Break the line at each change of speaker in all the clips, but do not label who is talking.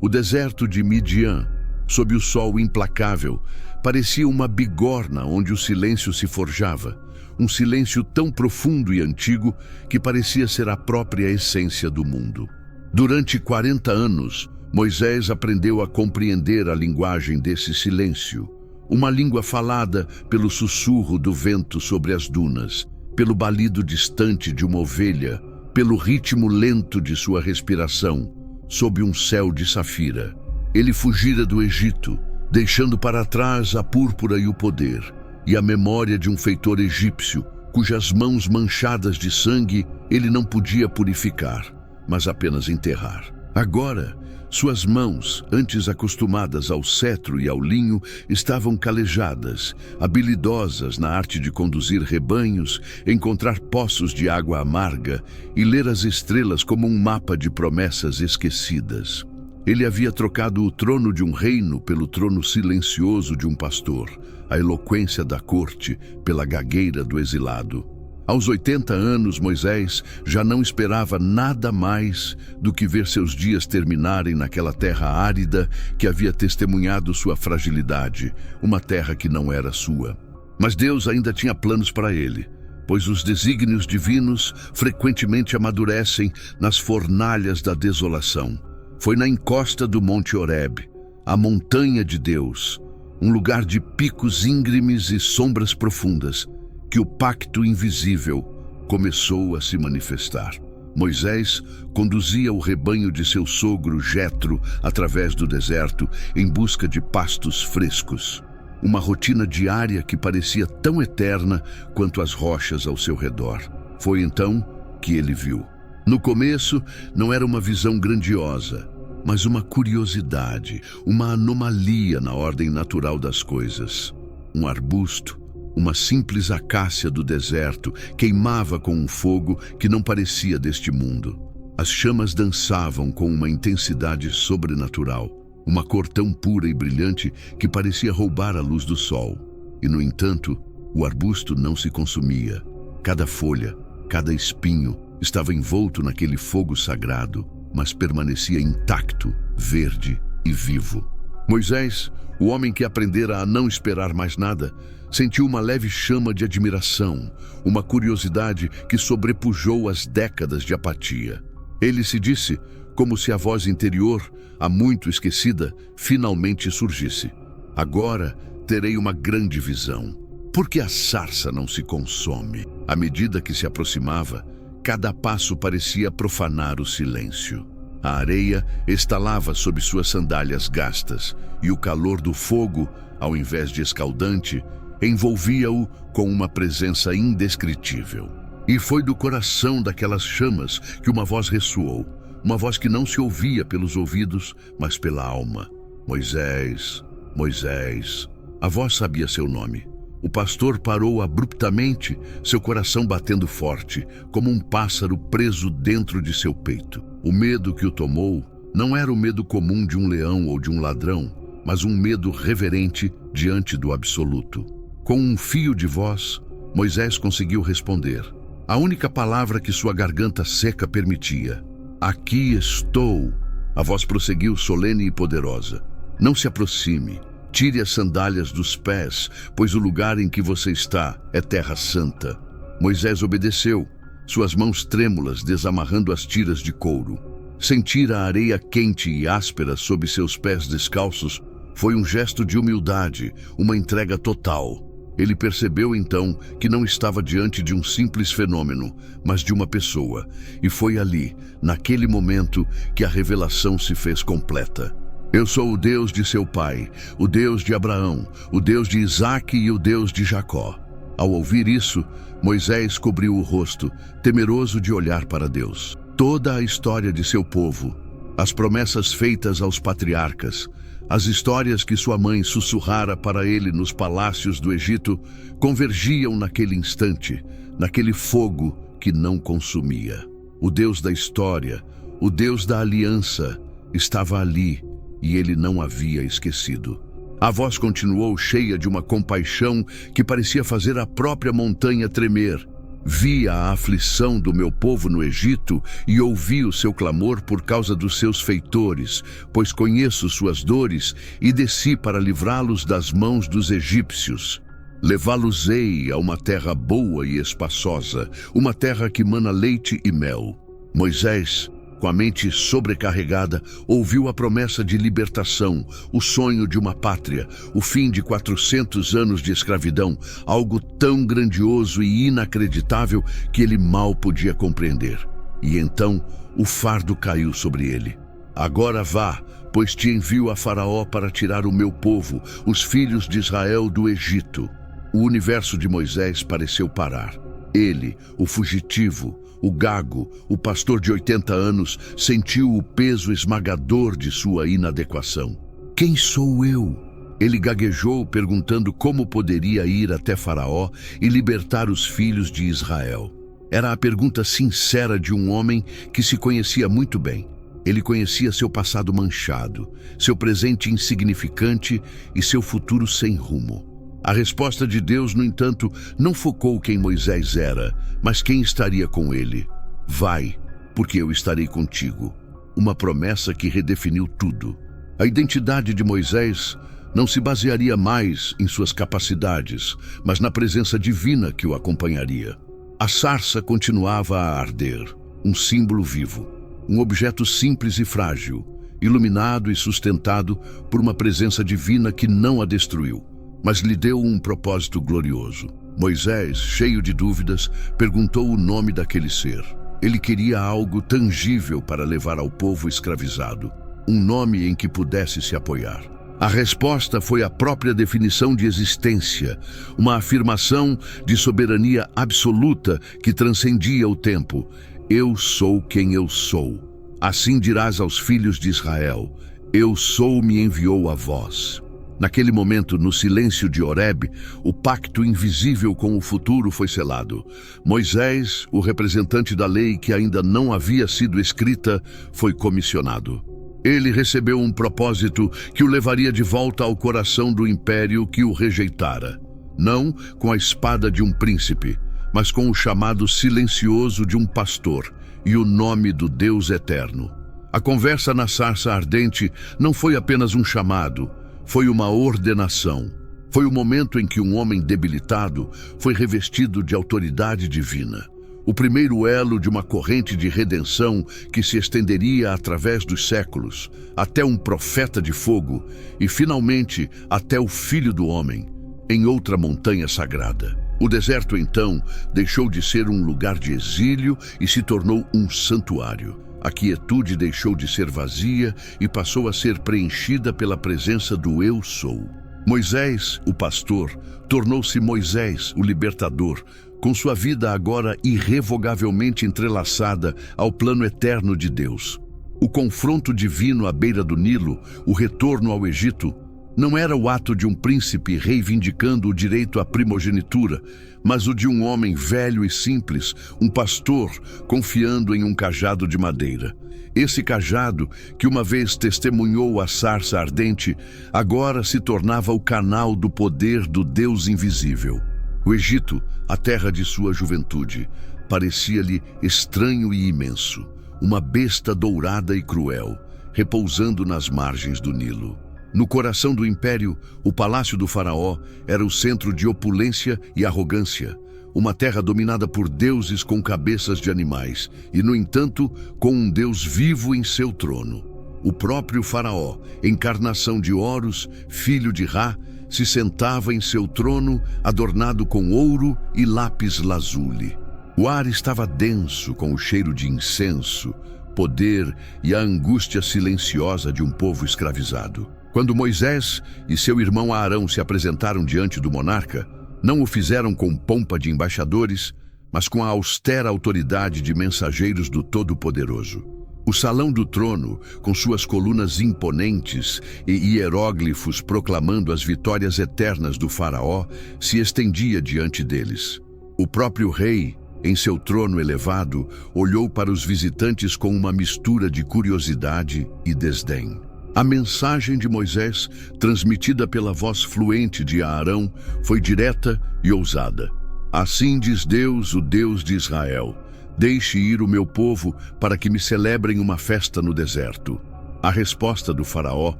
O deserto de Midian, sob o sol implacável, parecia uma bigorna onde o silêncio se forjava, um silêncio tão profundo e antigo que parecia ser a própria essência do mundo. Durante 40 anos, Moisés aprendeu a compreender a linguagem desse silêncio, uma língua falada pelo sussurro do vento sobre as dunas, pelo balido distante de uma ovelha, pelo ritmo lento de sua respiração, sob um céu de safira. Ele fugira do Egito, deixando para trás a púrpura e o poder, e a memória de um feitor egípcio, cujas mãos manchadas de sangue ele não podia purificar, mas apenas enterrar. Agora, suas mãos, antes acostumadas ao cetro e ao linho, estavam calejadas, habilidosas na arte de conduzir rebanhos, encontrar poços de água amarga e ler as estrelas como um mapa de promessas esquecidas. Ele havia trocado o trono de um reino pelo trono silencioso de um pastor, a eloquência da corte pela gagueira do exilado. Aos 80 anos, Moisés já não esperava nada mais do que ver seus dias terminarem naquela terra árida que havia testemunhado sua fragilidade, uma terra que não era sua. Mas Deus ainda tinha planos para ele, pois os desígnios divinos frequentemente amadurecem nas fornalhas da desolação. Foi na encosta do Monte Horebe, a montanha de Deus, um lugar de picos íngremes e sombras profundas, que o pacto invisível começou a se manifestar. Moisés conduzia o rebanho de seu sogro Jetro através do deserto em busca de pastos frescos. Uma rotina diária que parecia tão eterna quanto as rochas ao seu redor. Foi então que ele viu. No começo, não era uma visão grandiosa, mas uma curiosidade, uma anomalia na ordem natural das coisas. Um arbusto, uma simples acácia do deserto, queimava com um fogo que não parecia deste mundo. As chamas dançavam com uma intensidade sobrenatural, uma cor tão pura e brilhante que parecia roubar a luz do sol. E, no entanto, o arbusto não se consumia. Cada folha, cada espinho estava envolto naquele fogo sagrado, mas permanecia intacto, verde e vivo. Moisés, o homem que aprendera a não esperar mais nada, sentiu uma leve chama de admiração, uma curiosidade que sobrepujou as décadas de apatia. Ele se disse, como se a voz interior, há muito esquecida, finalmente surgisse. Agora terei uma grande visão. Por que a sarça não se consome? À medida que se aproximava, cada passo parecia profanar o silêncio. A areia estalava sob suas sandálias gastas, e o calor do fogo, ao invés de escaldante, envolvia-o com uma presença indescritível. E foi do coração daquelas chamas que uma voz ressoou, uma voz que não se ouvia pelos ouvidos, mas pela alma. Moisés, Moisés. A voz sabia seu nome. O pastor parou abruptamente, seu coração batendo forte, como um pássaro preso dentro de seu peito. O medo que o tomou não era o medo comum de um leão ou de um ladrão, mas um medo reverente diante do absoluto. Com um fio de voz, Moisés conseguiu responder. A única palavra que sua garganta seca permitia. Aqui estou. A voz prosseguiu solene e poderosa. Não se aproxime. Tire as sandálias dos pés, pois o lugar em que você está é terra santa. Moisés obedeceu, suas mãos trêmulas desamarrando as tiras de couro. Sentir a areia quente e áspera sob seus pés descalços foi um gesto de humildade, uma entrega total. Ele percebeu então que não estava diante de um simples fenômeno, mas de uma pessoa. E foi ali, naquele momento, que a revelação se fez completa. Eu sou o Deus de seu pai, o Deus de Abraão, o Deus de Isaque e o Deus de Jacó. Ao ouvir isso, Moisés cobriu o rosto, temeroso de olhar para Deus. Toda a história de seu povo, as promessas feitas aos patriarcas, as histórias que sua mãe sussurrara para ele nos palácios do Egito, convergiam naquele instante, naquele fogo que não consumia. O Deus da história, o Deus da aliança, estava ali e ele não havia esquecido. A voz continuou cheia de uma compaixão que parecia fazer a própria montanha tremer. Vi a aflição do meu povo no Egito e ouvi o seu clamor por causa dos seus feitores, pois conheço suas dores e desci para livrá-los das mãos dos egípcios. Levá-los-ei a uma terra boa e espaçosa, uma terra que mana leite e mel. Moisés, com a mente sobrecarregada, ouviu a promessa de libertação, o sonho de uma pátria, o fim de 400 anos de escravidão, algo tão grandioso e inacreditável que ele mal podia compreender. E então o fardo caiu sobre ele. Agora vá, pois te envio a Faraó para tirar o meu povo, os filhos de Israel, do Egito. O universo de Moisés pareceu parar. Ele, o fugitivo, o gago, o pastor de 80 anos, sentiu o peso esmagador de sua inadequação. Quem sou eu? Ele gaguejou, perguntando como poderia ir até Faraó e libertar os filhos de Israel. Era a pergunta sincera de um homem que se conhecia muito bem. Ele conhecia seu passado manchado, seu presente insignificante e seu futuro sem rumo. A resposta de Deus, no entanto, não focou quem Moisés era, mas quem estaria com ele. Vai, porque eu estarei contigo. Uma promessa que redefiniu tudo. A identidade de Moisés não se basearia mais em suas capacidades, mas na presença divina que o acompanharia. A sarça continuava a arder, um símbolo vivo, um objeto simples e frágil, iluminado e sustentado por uma presença divina que não a destruiu, mas lhe deu um propósito glorioso. Moisés, cheio de dúvidas, perguntou o nome daquele ser. Ele queria algo tangível para levar ao povo escravizado, um nome em que pudesse se apoiar. A resposta foi a própria definição de existência, uma afirmação de soberania absoluta que transcendia o tempo. Eu sou quem eu sou. Assim dirás aos filhos de Israel: Eu sou me enviou a vós. Naquele momento, no silêncio de Horebe, o pacto invisível com o futuro foi selado. Moisés, o representante da lei que ainda não havia sido escrita, foi comissionado. Ele recebeu um propósito que o levaria de volta ao coração do império que o rejeitara. Não com a espada de um príncipe, mas com o chamado silencioso de um pastor e o nome do Deus eterno. A conversa na sarça ardente não foi apenas um chamado, foi uma ordenação. Foi o momento em que um homem debilitado foi revestido de autoridade divina. O primeiro elo de uma corrente de redenção que se estenderia através dos séculos, até um profeta de fogo e, finalmente, até o Filho do Homem, em outra montanha sagrada. O deserto, então, deixou de ser um lugar de exílio e se tornou um santuário. A quietude deixou de ser vazia e passou a ser preenchida pela presença do Eu Sou. Moisés, o pastor, tornou-se Moisés, o libertador, com sua vida agora irrevogavelmente entrelaçada ao plano eterno de Deus. O confronto divino à beira do Nilo, o retorno ao Egito, não era o ato de um príncipe reivindicando o direito à primogenitura, mas o de um homem velho e simples, um pastor confiando em um cajado de madeira. Esse cajado, que uma vez testemunhou a sarça ardente, agora se tornava o canal do poder do Deus invisível. O Egito, a terra de sua juventude, parecia-lhe estranho e imenso, uma besta dourada e cruel, repousando nas margens do Nilo. No coração do império, o palácio do faraó era o centro de opulência e arrogância, uma terra dominada por deuses com cabeças de animais e, no entanto, com um Deus vivo em seu trono. O próprio faraó, encarnação de Horus, filho de Ra, se sentava em seu trono adornado com ouro e lápis lazuli. O ar estava denso com o cheiro de incenso, poder e a angústia silenciosa de um povo escravizado. Quando Moisés e seu irmão Arão se apresentaram diante do monarca, não o fizeram com pompa de embaixadores, mas com a austera autoridade de mensageiros do Todo-Poderoso. O salão do trono, com suas colunas imponentes e hieróglifos proclamando as vitórias eternas do faraó, se estendia diante deles. O próprio rei, em seu trono elevado, olhou para os visitantes com uma mistura de curiosidade e desdém. A mensagem de Moisés, transmitida pela voz fluente de Arão, foi direta e ousada. Assim diz Deus, o Deus de Israel: deixe ir o meu povo para que me celebrem uma festa no deserto. A resposta do faraó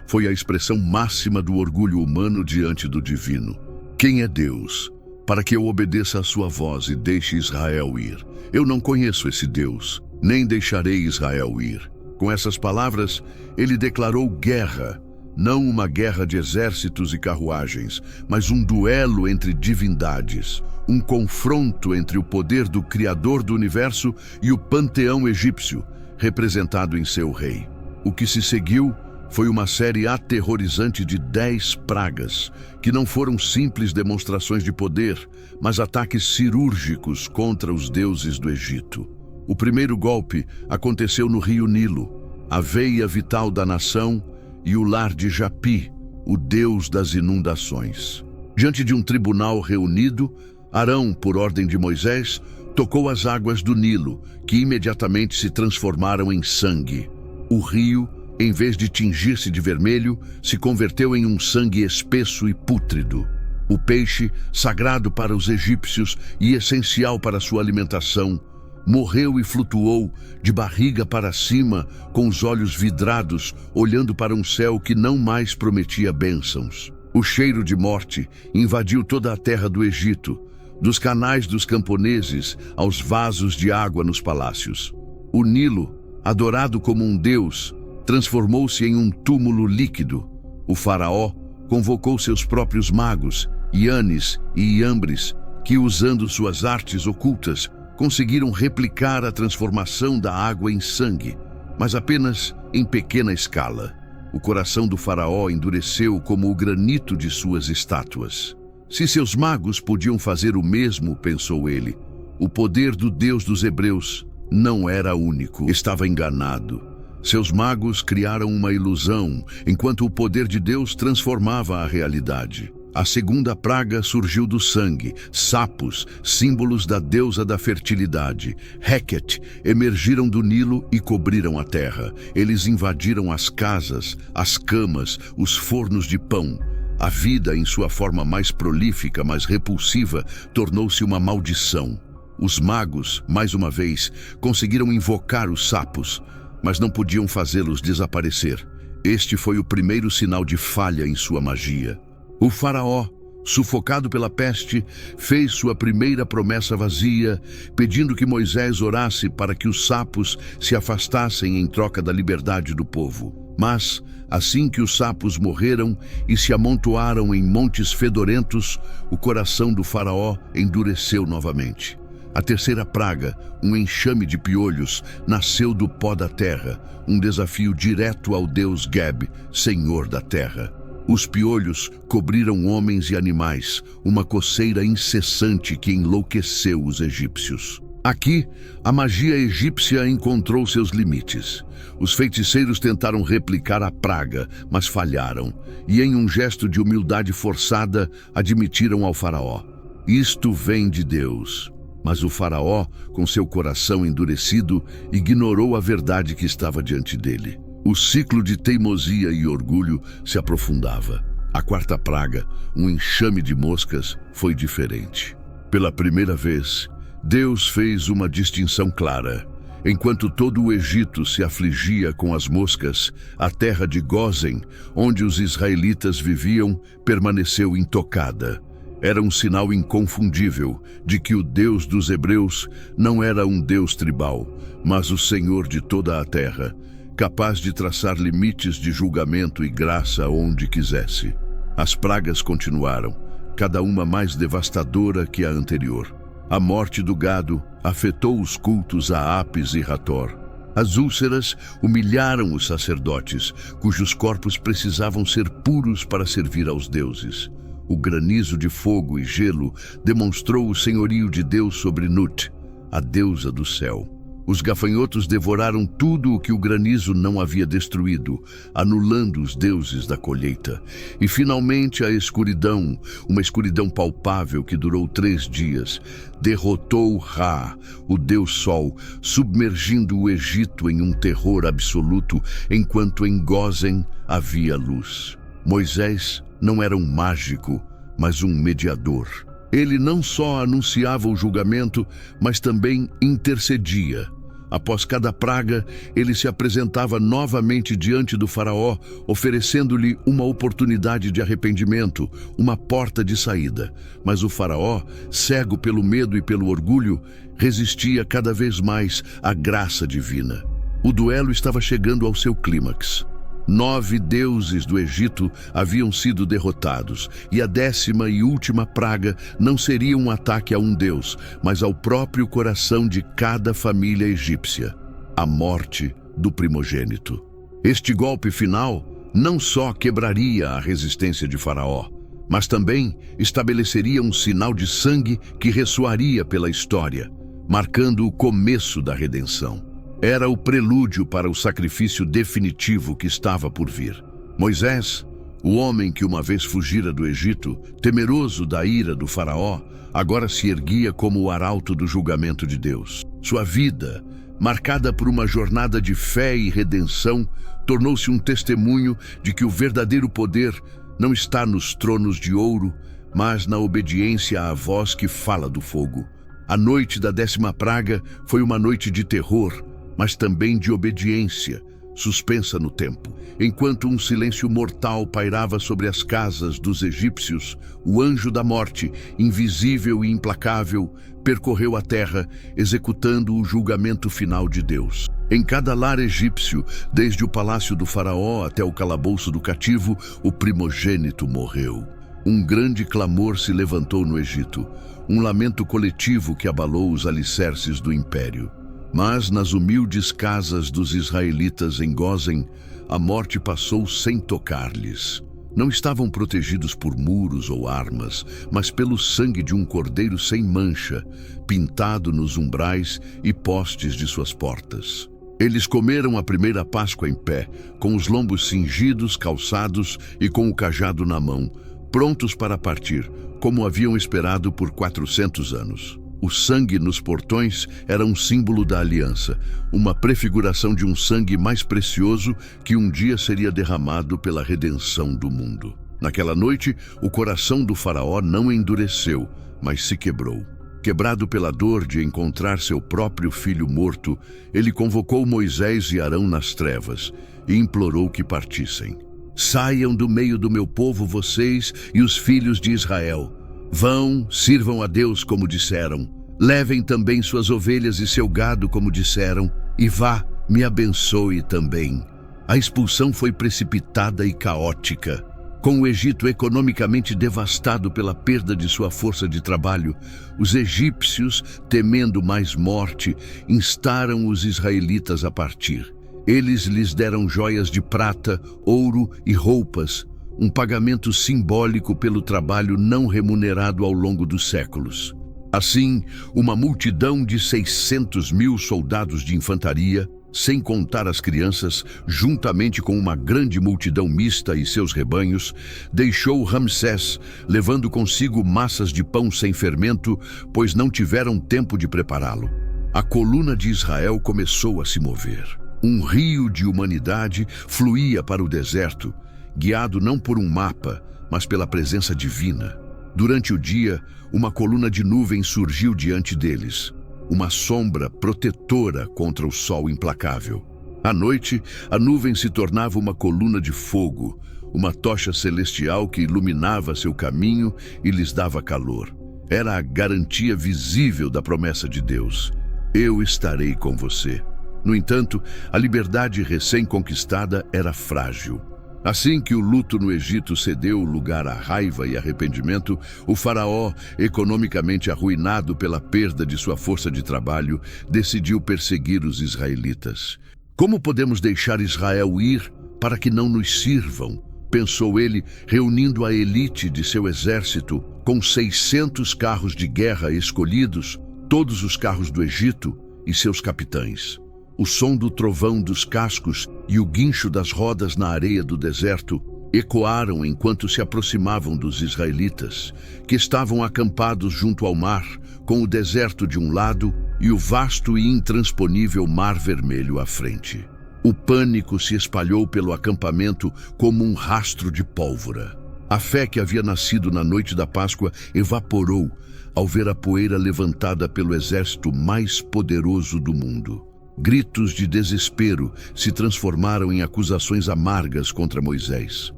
foi a expressão máxima do orgulho humano diante do divino. Quem é Deus, para que eu obedeça a sua voz e deixe Israel ir? Eu não conheço esse Deus, nem deixarei Israel ir. Com essas palavras, ele declarou guerra, não uma guerra de exércitos e carruagens, mas um duelo entre divindades, um confronto entre o poder do Criador do universo e o panteão egípcio, representado em seu rei. O que se seguiu foi uma série aterrorizante de 10 pragas, que não foram simples demonstrações de poder, mas ataques cirúrgicos contra os deuses do Egito. O primeiro golpe aconteceu no rio Nilo, a veia vital da nação e o lar de Japi, o deus das inundações. Diante de um tribunal reunido, Arão, por ordem de Moisés, tocou as águas do Nilo, que imediatamente se transformaram em sangue. O rio, em vez de tingir-se de vermelho, se converteu em um sangue espesso e pútrido. O peixe, sagrado para os egípcios e essencial para sua alimentação, morreu e flutuou de barriga para cima, com os olhos vidrados, olhando para um céu que não mais prometia bênçãos. O cheiro de morte invadiu toda a terra do Egito, dos canais dos camponeses aos vasos de água nos palácios. O Nilo, adorado como um deus, transformou-se em um túmulo líquido. O faraó convocou seus próprios magos, Ianes e Iambres, que, usando suas artes ocultas, conseguiram replicar a transformação da água em sangue, mas apenas em pequena escala. O coração do faraó endureceu como o granito de suas estátuas. Se seus magos podiam fazer o mesmo, pensou ele, o poder do Deus dos hebreus não era único. Estava enganado. Seus magos criaram uma ilusão, enquanto o poder de Deus transformava a realidade. A segunda praga surgiu do sangue. Sapos, símbolos da deusa da fertilidade, Heket, emergiram do Nilo e cobriram a terra. Eles invadiram as casas, as camas, os fornos de pão. A vida, em sua forma mais prolífica, mais repulsiva, tornou-se uma maldição. Os magos, mais uma vez, conseguiram invocar os sapos, mas não podiam fazê-los desaparecer. Este foi o primeiro sinal de falha em sua magia. O faraó, sufocado pela peste, fez sua primeira promessa vazia, pedindo que Moisés orasse para que os sapos se afastassem em troca da liberdade do povo. Mas, assim que os sapos morreram e se amontoaram em montes fedorentos, o coração do faraó endureceu novamente. A terceira praga, um enxame de piolhos, nasceu do pó da terra, um desafio direto ao deus Geb, senhor da terra. Os piolhos cobriram homens e animais, uma coceira incessante que enlouqueceu os egípcios. Aqui, a magia egípcia encontrou seus limites. Os feiticeiros tentaram replicar a praga, mas falharam, e em um gesto de humildade forçada, admitiram ao faraó: isto vem de Deus. Mas o faraó, com seu coração endurecido, ignorou a verdade que estava diante dele. O ciclo de teimosia e orgulho se aprofundava. A quarta praga, um enxame de moscas, foi diferente. Pela primeira vez, Deus fez uma distinção clara. Enquanto todo o Egito se afligia com as moscas, a terra de Gósen, onde os israelitas viviam, permaneceu intocada. Era um sinal inconfundível de que o Deus dos hebreus não era um Deus tribal, mas o Senhor de toda a terra, capaz de traçar limites de julgamento e graça onde quisesse. As pragas continuaram, cada uma mais devastadora que a anterior. A morte do gado afetou os cultos a Apis e Hator. As úlceras humilharam os sacerdotes, cujos corpos precisavam ser puros para servir aos deuses. O granizo de fogo e gelo demonstrou o senhorio de Deus sobre Nut, a deusa do céu. Os gafanhotos devoraram tudo o que o granizo não havia destruído, anulando os deuses da colheita. E finalmente a escuridão, uma escuridão palpável que durou 3 dias, derrotou Ra, o deus Sol, submergindo o Egito em um terror absoluto, enquanto em Gósen havia luz. Moisés não era um mágico, mas um mediador. Ele não só anunciava o julgamento, mas também intercedia. Após cada praga, ele se apresentava novamente diante do faraó, oferecendo-lhe uma oportunidade de arrependimento, uma porta de saída. Mas o faraó, cego pelo medo e pelo orgulho, resistia cada vez mais à graça divina. O duelo estava chegando ao seu clímax. 9 deuses do Egito haviam sido derrotados, e a 10ª e última praga não seria um ataque a um deus, mas ao próprio coração de cada família egípcia: a morte do primogênito. Este golpe final não só quebraria a resistência de Faraó, mas também estabeleceria um sinal de sangue que ressoaria pela história, marcando o começo da redenção. Era o prelúdio para o sacrifício definitivo que estava por vir. Moisés, o homem que uma vez fugira do Egito, temeroso da ira do faraó, agora se erguia como o arauto do julgamento de Deus. Sua vida, marcada por uma jornada de fé e redenção, tornou-se um testemunho de que o verdadeiro poder não está nos tronos de ouro, mas na obediência à voz que fala do fogo. A noite da 10ª praga foi uma noite de terror, mas também de obediência, suspensa no tempo. Enquanto um silêncio mortal pairava sobre as casas dos egípcios, o anjo da morte, invisível e implacável, percorreu a terra, executando o julgamento final de Deus. Em cada lar egípcio, desde o palácio do faraó até o calabouço do cativo, o primogênito morreu. Um grande clamor se levantou no Egito, um lamento coletivo que abalou os alicerces do império. Mas nas humildes casas dos israelitas em Gósen, a morte passou sem tocar-lhes. Não estavam protegidos por muros ou armas, mas pelo sangue de um cordeiro sem mancha, pintado nos umbrais e postes de suas portas. Eles comeram a primeira Páscoa em pé, com os lombos cingidos, calçados e com o cajado na mão, prontos para partir, como haviam esperado por 400 anos. O sangue nos portões era um símbolo da aliança, uma prefiguração de um sangue mais precioso que um dia seria derramado pela redenção do mundo. Naquela noite, o coração do faraó não endureceu, mas se quebrou. Quebrado pela dor de encontrar seu próprio filho morto, ele convocou Moisés e Arão nas trevas e implorou que partissem. Saiam do meio do meu povo vocês e os filhos de Israel. Vão, sirvam a Deus como disseram. Levem também suas ovelhas e seu gado como disseram. E vá, me abençoe também. A expulsão foi precipitada e caótica. Com o Egito economicamente devastado pela perda de sua força de trabalho, os egípcios, temendo mais morte, instaram os israelitas a partir. Eles lhes deram joias de prata, ouro e roupas, um pagamento simbólico pelo trabalho não remunerado ao longo dos séculos. Assim, uma multidão de 600.000 soldados de infantaria, sem contar as crianças, juntamente com uma grande multidão mista e seus rebanhos, deixou Ramsés, levando consigo massas de pão sem fermento, pois não tiveram tempo de prepará-lo. A coluna de Israel começou a se mover. Um rio de humanidade fluía para o deserto, guiado não por um mapa, mas pela presença divina. Durante o dia, uma coluna de nuvem surgiu diante deles, uma sombra protetora contra o sol implacável. À noite, a nuvem se tornava uma coluna de fogo, uma tocha celestial que iluminava seu caminho e lhes dava calor. Era a garantia visível da promessa de Deus: eu estarei com você. No entanto, a liberdade recém-conquistada era frágil. Assim que o luto no Egito cedeu lugar à raiva e arrependimento, o faraó, economicamente arruinado pela perda de sua força de trabalho, decidiu perseguir os israelitas. Como podemos deixar Israel ir para que não nos sirvam? Pensou ele, reunindo a elite de seu exército, com 600 carros de guerra escolhidos, todos os carros do Egito e seus capitães. O som do trovão dos cascos e o guincho das rodas na areia do deserto ecoaram enquanto se aproximavam dos israelitas, que estavam acampados junto ao mar, com o deserto de um lado e o vasto e intransponível Mar Vermelho à frente. O pânico se espalhou pelo acampamento como um rastro de pólvora. A fé que havia nascido na noite da Páscoa evaporou ao ver a poeira levantada pelo exército mais poderoso do mundo. Gritos de desespero se transformaram em acusações amargas contra Moisés.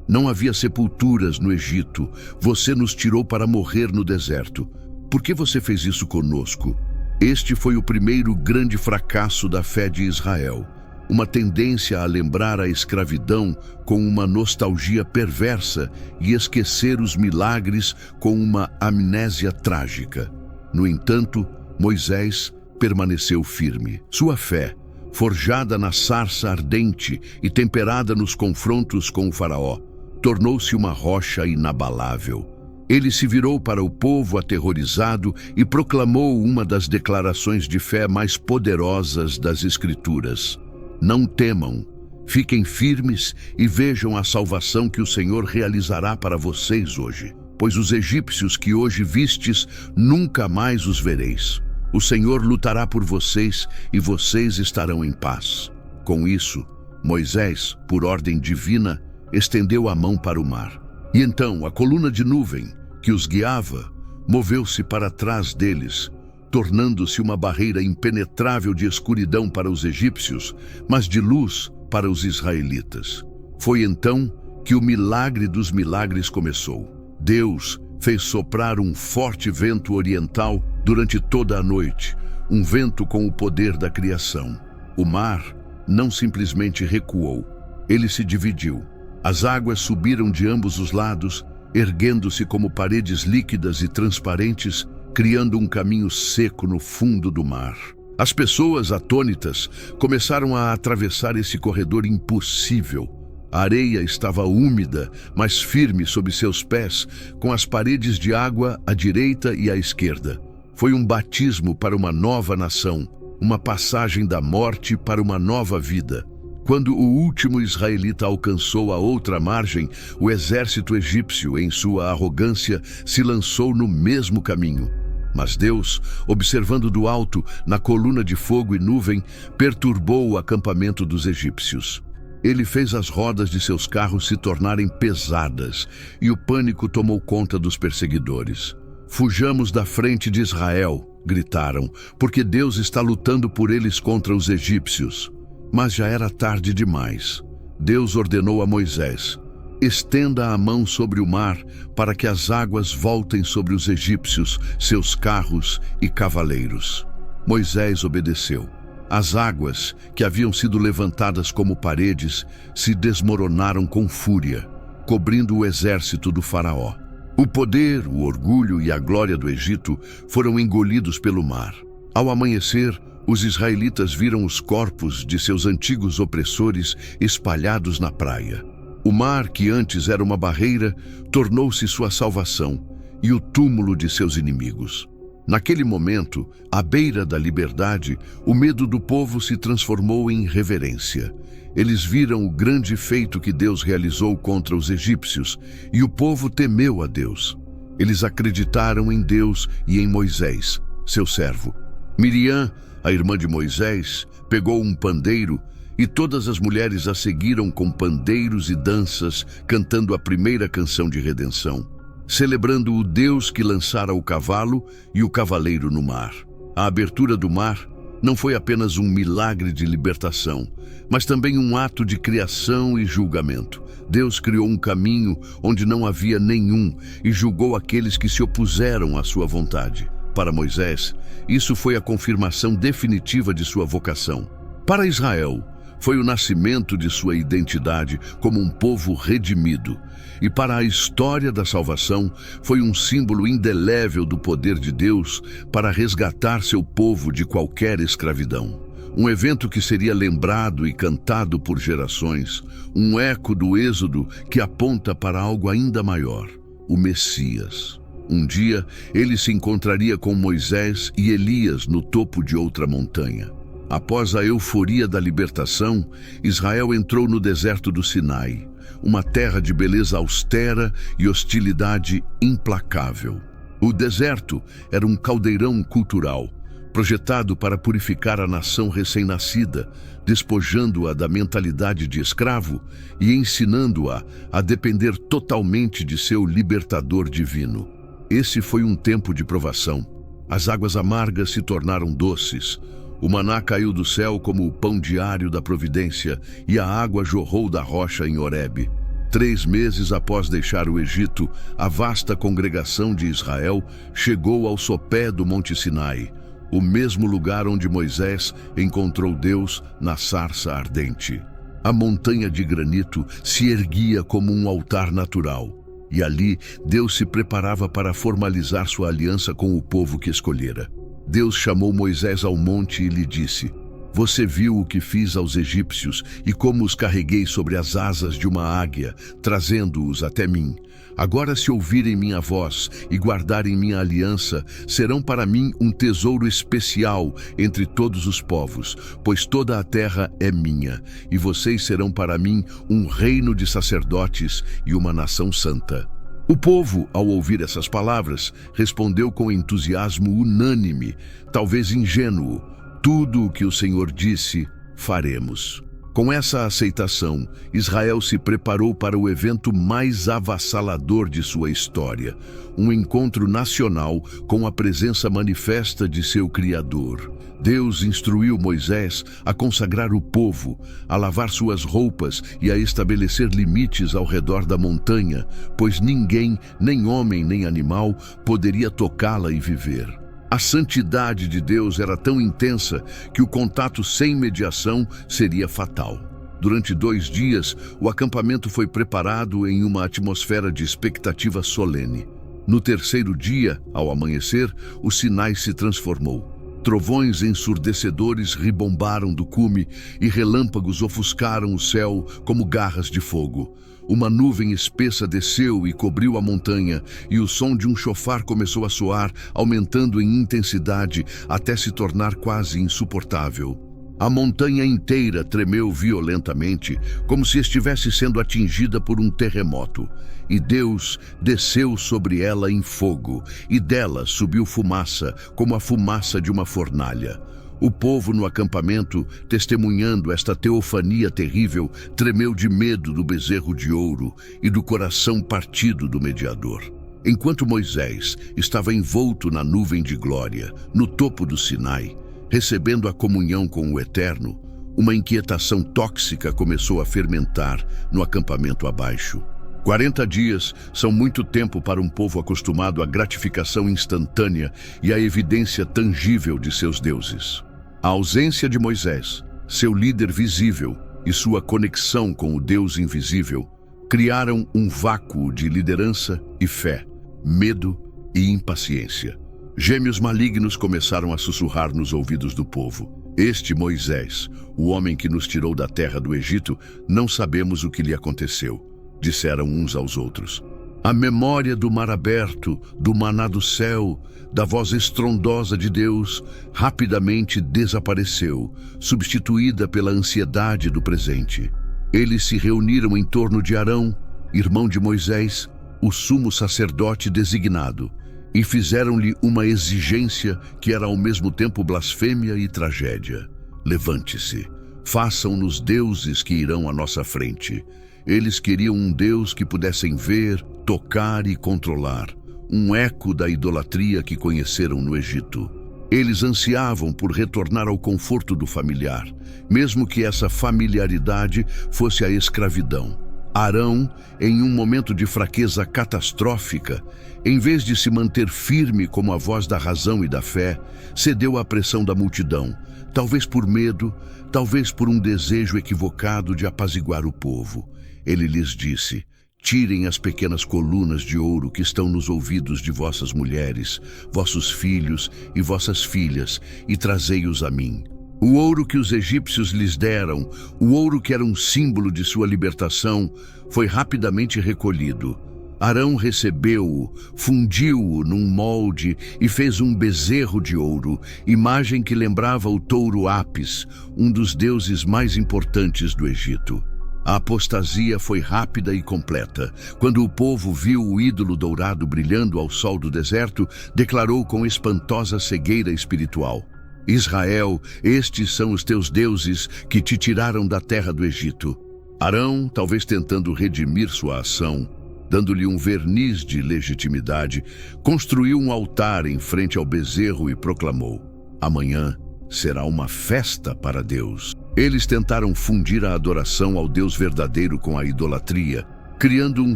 Não havia sepulturas no Egito. Você nos tirou para morrer no deserto. Por que você fez isso conosco? Este foi o primeiro grande fracasso da fé de Israel. Uma tendência a lembrar a escravidão com uma nostalgia perversa e esquecer os milagres com uma amnésia trágica. No entanto, Moisés permaneceu firme. Sua fé, forjada na sarça ardente e temperada nos confrontos com o faraó, tornou-se uma rocha inabalável. Ele se virou para o povo aterrorizado e proclamou uma das declarações de fé mais poderosas das Escrituras: não temam, fiquem firmes e vejam a salvação que o Senhor realizará para vocês hoje. Pois os egípcios que hoje vistes, nunca mais os vereis. O Senhor lutará por vocês e vocês estarão em paz. Com isso, Moisés, por ordem divina, estendeu a mão para o mar. E então a coluna de nuvem, que os guiava, moveu-se para trás deles, tornando-se uma barreira impenetrável de escuridão para os egípcios, mas de luz para os israelitas. Foi então que o milagre dos milagres começou. Deus fez soprar um forte vento oriental durante toda a noite, um vento com o poder da criação. O mar não simplesmente recuou, ele se dividiu. As águas subiram de ambos os lados, erguendo-se como paredes líquidas e transparentes, criando um caminho seco no fundo do mar. As pessoas, atônitas, começaram a atravessar esse corredor impossível. A areia estava úmida, mas firme sob seus pés, com as paredes de água à direita e à esquerda. Foi um batismo para uma nova nação, uma passagem da morte para uma nova vida. Quando o último israelita alcançou a outra margem, o exército egípcio, em sua arrogância, se lançou no mesmo caminho. Mas Deus, observando do alto, na coluna de fogo e nuvem, perturbou o acampamento dos egípcios. Ele fez as rodas de seus carros se tornarem pesadas, e o pânico tomou conta dos perseguidores. "Fujamos da frente de Israel", gritaram, "porque Deus está lutando por eles contra os egípcios." Mas já era tarde demais. Deus ordenou a Moisés: estenda a mão sobre o mar para que as águas voltem sobre os egípcios, seus carros e cavaleiros. Moisés obedeceu. As águas, que haviam sido levantadas como paredes, se desmoronaram com fúria, cobrindo o exército do faraó. O poder, o orgulho e a glória do Egito foram engolidos pelo mar. Ao amanhecer, os israelitas viram os corpos de seus antigos opressores espalhados na praia. O mar, que antes era uma barreira, tornou-se sua salvação e o túmulo de seus inimigos. Naquele momento, à beira da liberdade, o medo do povo se transformou em reverência. Eles viram o grande feito que Deus realizou contra os egípcios, e o povo temeu a Deus. Eles acreditaram em Deus e em Moisés, seu servo. Miriam, a irmã de Moisés, pegou um pandeiro e todas as mulheres a seguiram com pandeiros e danças, cantando a primeira canção de redenção, celebrando o Deus que lançara o cavalo e o cavaleiro no mar. A abertura do mar não foi apenas um milagre de libertação, mas também um ato de criação e julgamento. Deus criou um caminho onde não havia nenhum e julgou aqueles que se opuseram à sua vontade. Para Moisés, isso foi a confirmação definitiva de sua vocação. Para Israel, foi o nascimento de sua identidade como um povo redimido. E para a história da salvação, foi um símbolo indelével do poder de Deus para resgatar seu povo de qualquer escravidão. Um evento que seria lembrado e cantado por gerações, um eco do Êxodo que aponta para algo ainda maior, o Messias. Um dia, ele se encontraria com Moisés e Elias no topo de outra montanha. Após a euforia da libertação, Israel entrou no deserto do Sinai, uma terra de beleza austera e hostilidade implacável. O deserto era um caldeirão cultural, projetado para purificar a nação recém-nascida, despojando-a da mentalidade de escravo e ensinando-a a depender totalmente de seu libertador divino. Esse foi um tempo de provação. As águas amargas se tornaram doces. O maná caiu do céu como o pão diário da providência, e a água jorrou da rocha em Horebe. 3 meses após deixar o Egito, a vasta congregação de Israel chegou ao sopé do Monte Sinai, o mesmo lugar onde Moisés encontrou Deus na sarça ardente. A montanha de granito se erguia como um altar natural, e ali Deus se preparava para formalizar sua aliança com o povo que escolhera. Deus chamou Moisés ao monte e lhe disse: "Você viu o que fiz aos egípcios e como os carreguei sobre as asas de uma águia, trazendo-os até mim. Agora, se ouvirem minha voz e guardarem minha aliança, serão para mim um tesouro especial entre todos os povos, pois toda a terra é minha, e vocês serão para mim um reino de sacerdotes e uma nação santa." O povo, ao ouvir essas palavras, respondeu com entusiasmo unânime, talvez ingênuo: "Tudo o que o Senhor disse, faremos." Com essa aceitação, Israel se preparou para o evento mais avassalador de sua história, um encontro nacional com a presença manifesta de seu Criador. Deus instruiu Moisés a consagrar o povo, a lavar suas roupas e a estabelecer limites ao redor da montanha, pois ninguém, nem homem nem animal, poderia tocá-la e viver. A santidade de Deus era tão intensa que o contato sem mediação seria fatal. Durante 2 dias, o acampamento foi preparado em uma atmosfera de expectativa solene. No 3º dia, ao amanhecer, o Sinai se transformou. Trovões ensurdecedores ribombaram do cume e relâmpagos ofuscaram o céu como garras de fogo. Uma nuvem espessa desceu e cobriu a montanha, e o som de um chofar começou a soar, aumentando em intensidade até se tornar quase insuportável. A montanha inteira tremeu violentamente, como se estivesse sendo atingida por um terremoto. E Deus desceu sobre ela em fogo, e dela subiu fumaça, como a fumaça de uma fornalha. O povo no acampamento, testemunhando esta teofania terrível, tremeu de medo do bezerro de ouro e do coração partido do mediador. Enquanto Moisés estava envolto na nuvem de glória, no topo do Sinai, recebendo a comunhão com o Eterno, uma inquietação tóxica começou a fermentar no acampamento abaixo. 40 dias são muito tempo para um povo acostumado à gratificação instantânea e à evidência tangível de seus deuses. A ausência de Moisés, seu líder visível, e sua conexão com o Deus invisível criaram um vácuo de liderança e fé, medo e impaciência. Gêmeos malignos começaram a sussurrar nos ouvidos do povo: "Este Moisés, o homem que nos tirou da terra do Egito, não sabemos o que lhe aconteceu", disseram uns aos outros. A memória do mar aberto, do maná do céu, da voz estrondosa de Deus, rapidamente desapareceu, substituída pela ansiedade do presente. Eles se reuniram em torno de Arão, irmão de Moisés, o sumo sacerdote designado, e fizeram-lhe uma exigência que era ao mesmo tempo blasfêmia e tragédia. "Levante-se, façam-nos deuses que irão à nossa frente." Eles queriam um Deus que pudessem ver, tocar e controlar, um eco da idolatria que conheceram no Egito. Eles ansiavam por retornar ao conforto do familiar, mesmo que essa familiaridade fosse a escravidão. Arão, em um momento de fraqueza catastrófica, em vez de se manter firme como a voz da razão e da fé, cedeu à pressão da multidão, talvez por medo, talvez por um desejo equivocado de apaziguar o povo. Ele lhes disse: "Tirem as pequenas colunas de ouro que estão nos ouvidos de vossas mulheres, vossos filhos e vossas filhas, e trazei-os a mim." O ouro que os egípcios lhes deram, o ouro que era um símbolo de sua libertação, foi rapidamente recolhido. Arão recebeu-o, fundiu-o num molde e fez um bezerro de ouro, imagem que lembrava o touro Apis, um dos deuses mais importantes do Egito. A apostasia foi rápida e completa. Quando o povo viu o ídolo dourado brilhando ao sol do deserto, declarou com espantosa cegueira espiritual: Israel, estes são os teus deuses que te tiraram da terra do Egito. Arão, talvez tentando redimir sua ação, dando-lhe um verniz de legitimidade, construiu um altar em frente ao bezerro e proclamou: amanhã será uma festa para Deus. Eles tentaram fundir a adoração ao Deus verdadeiro com a idolatria, criando um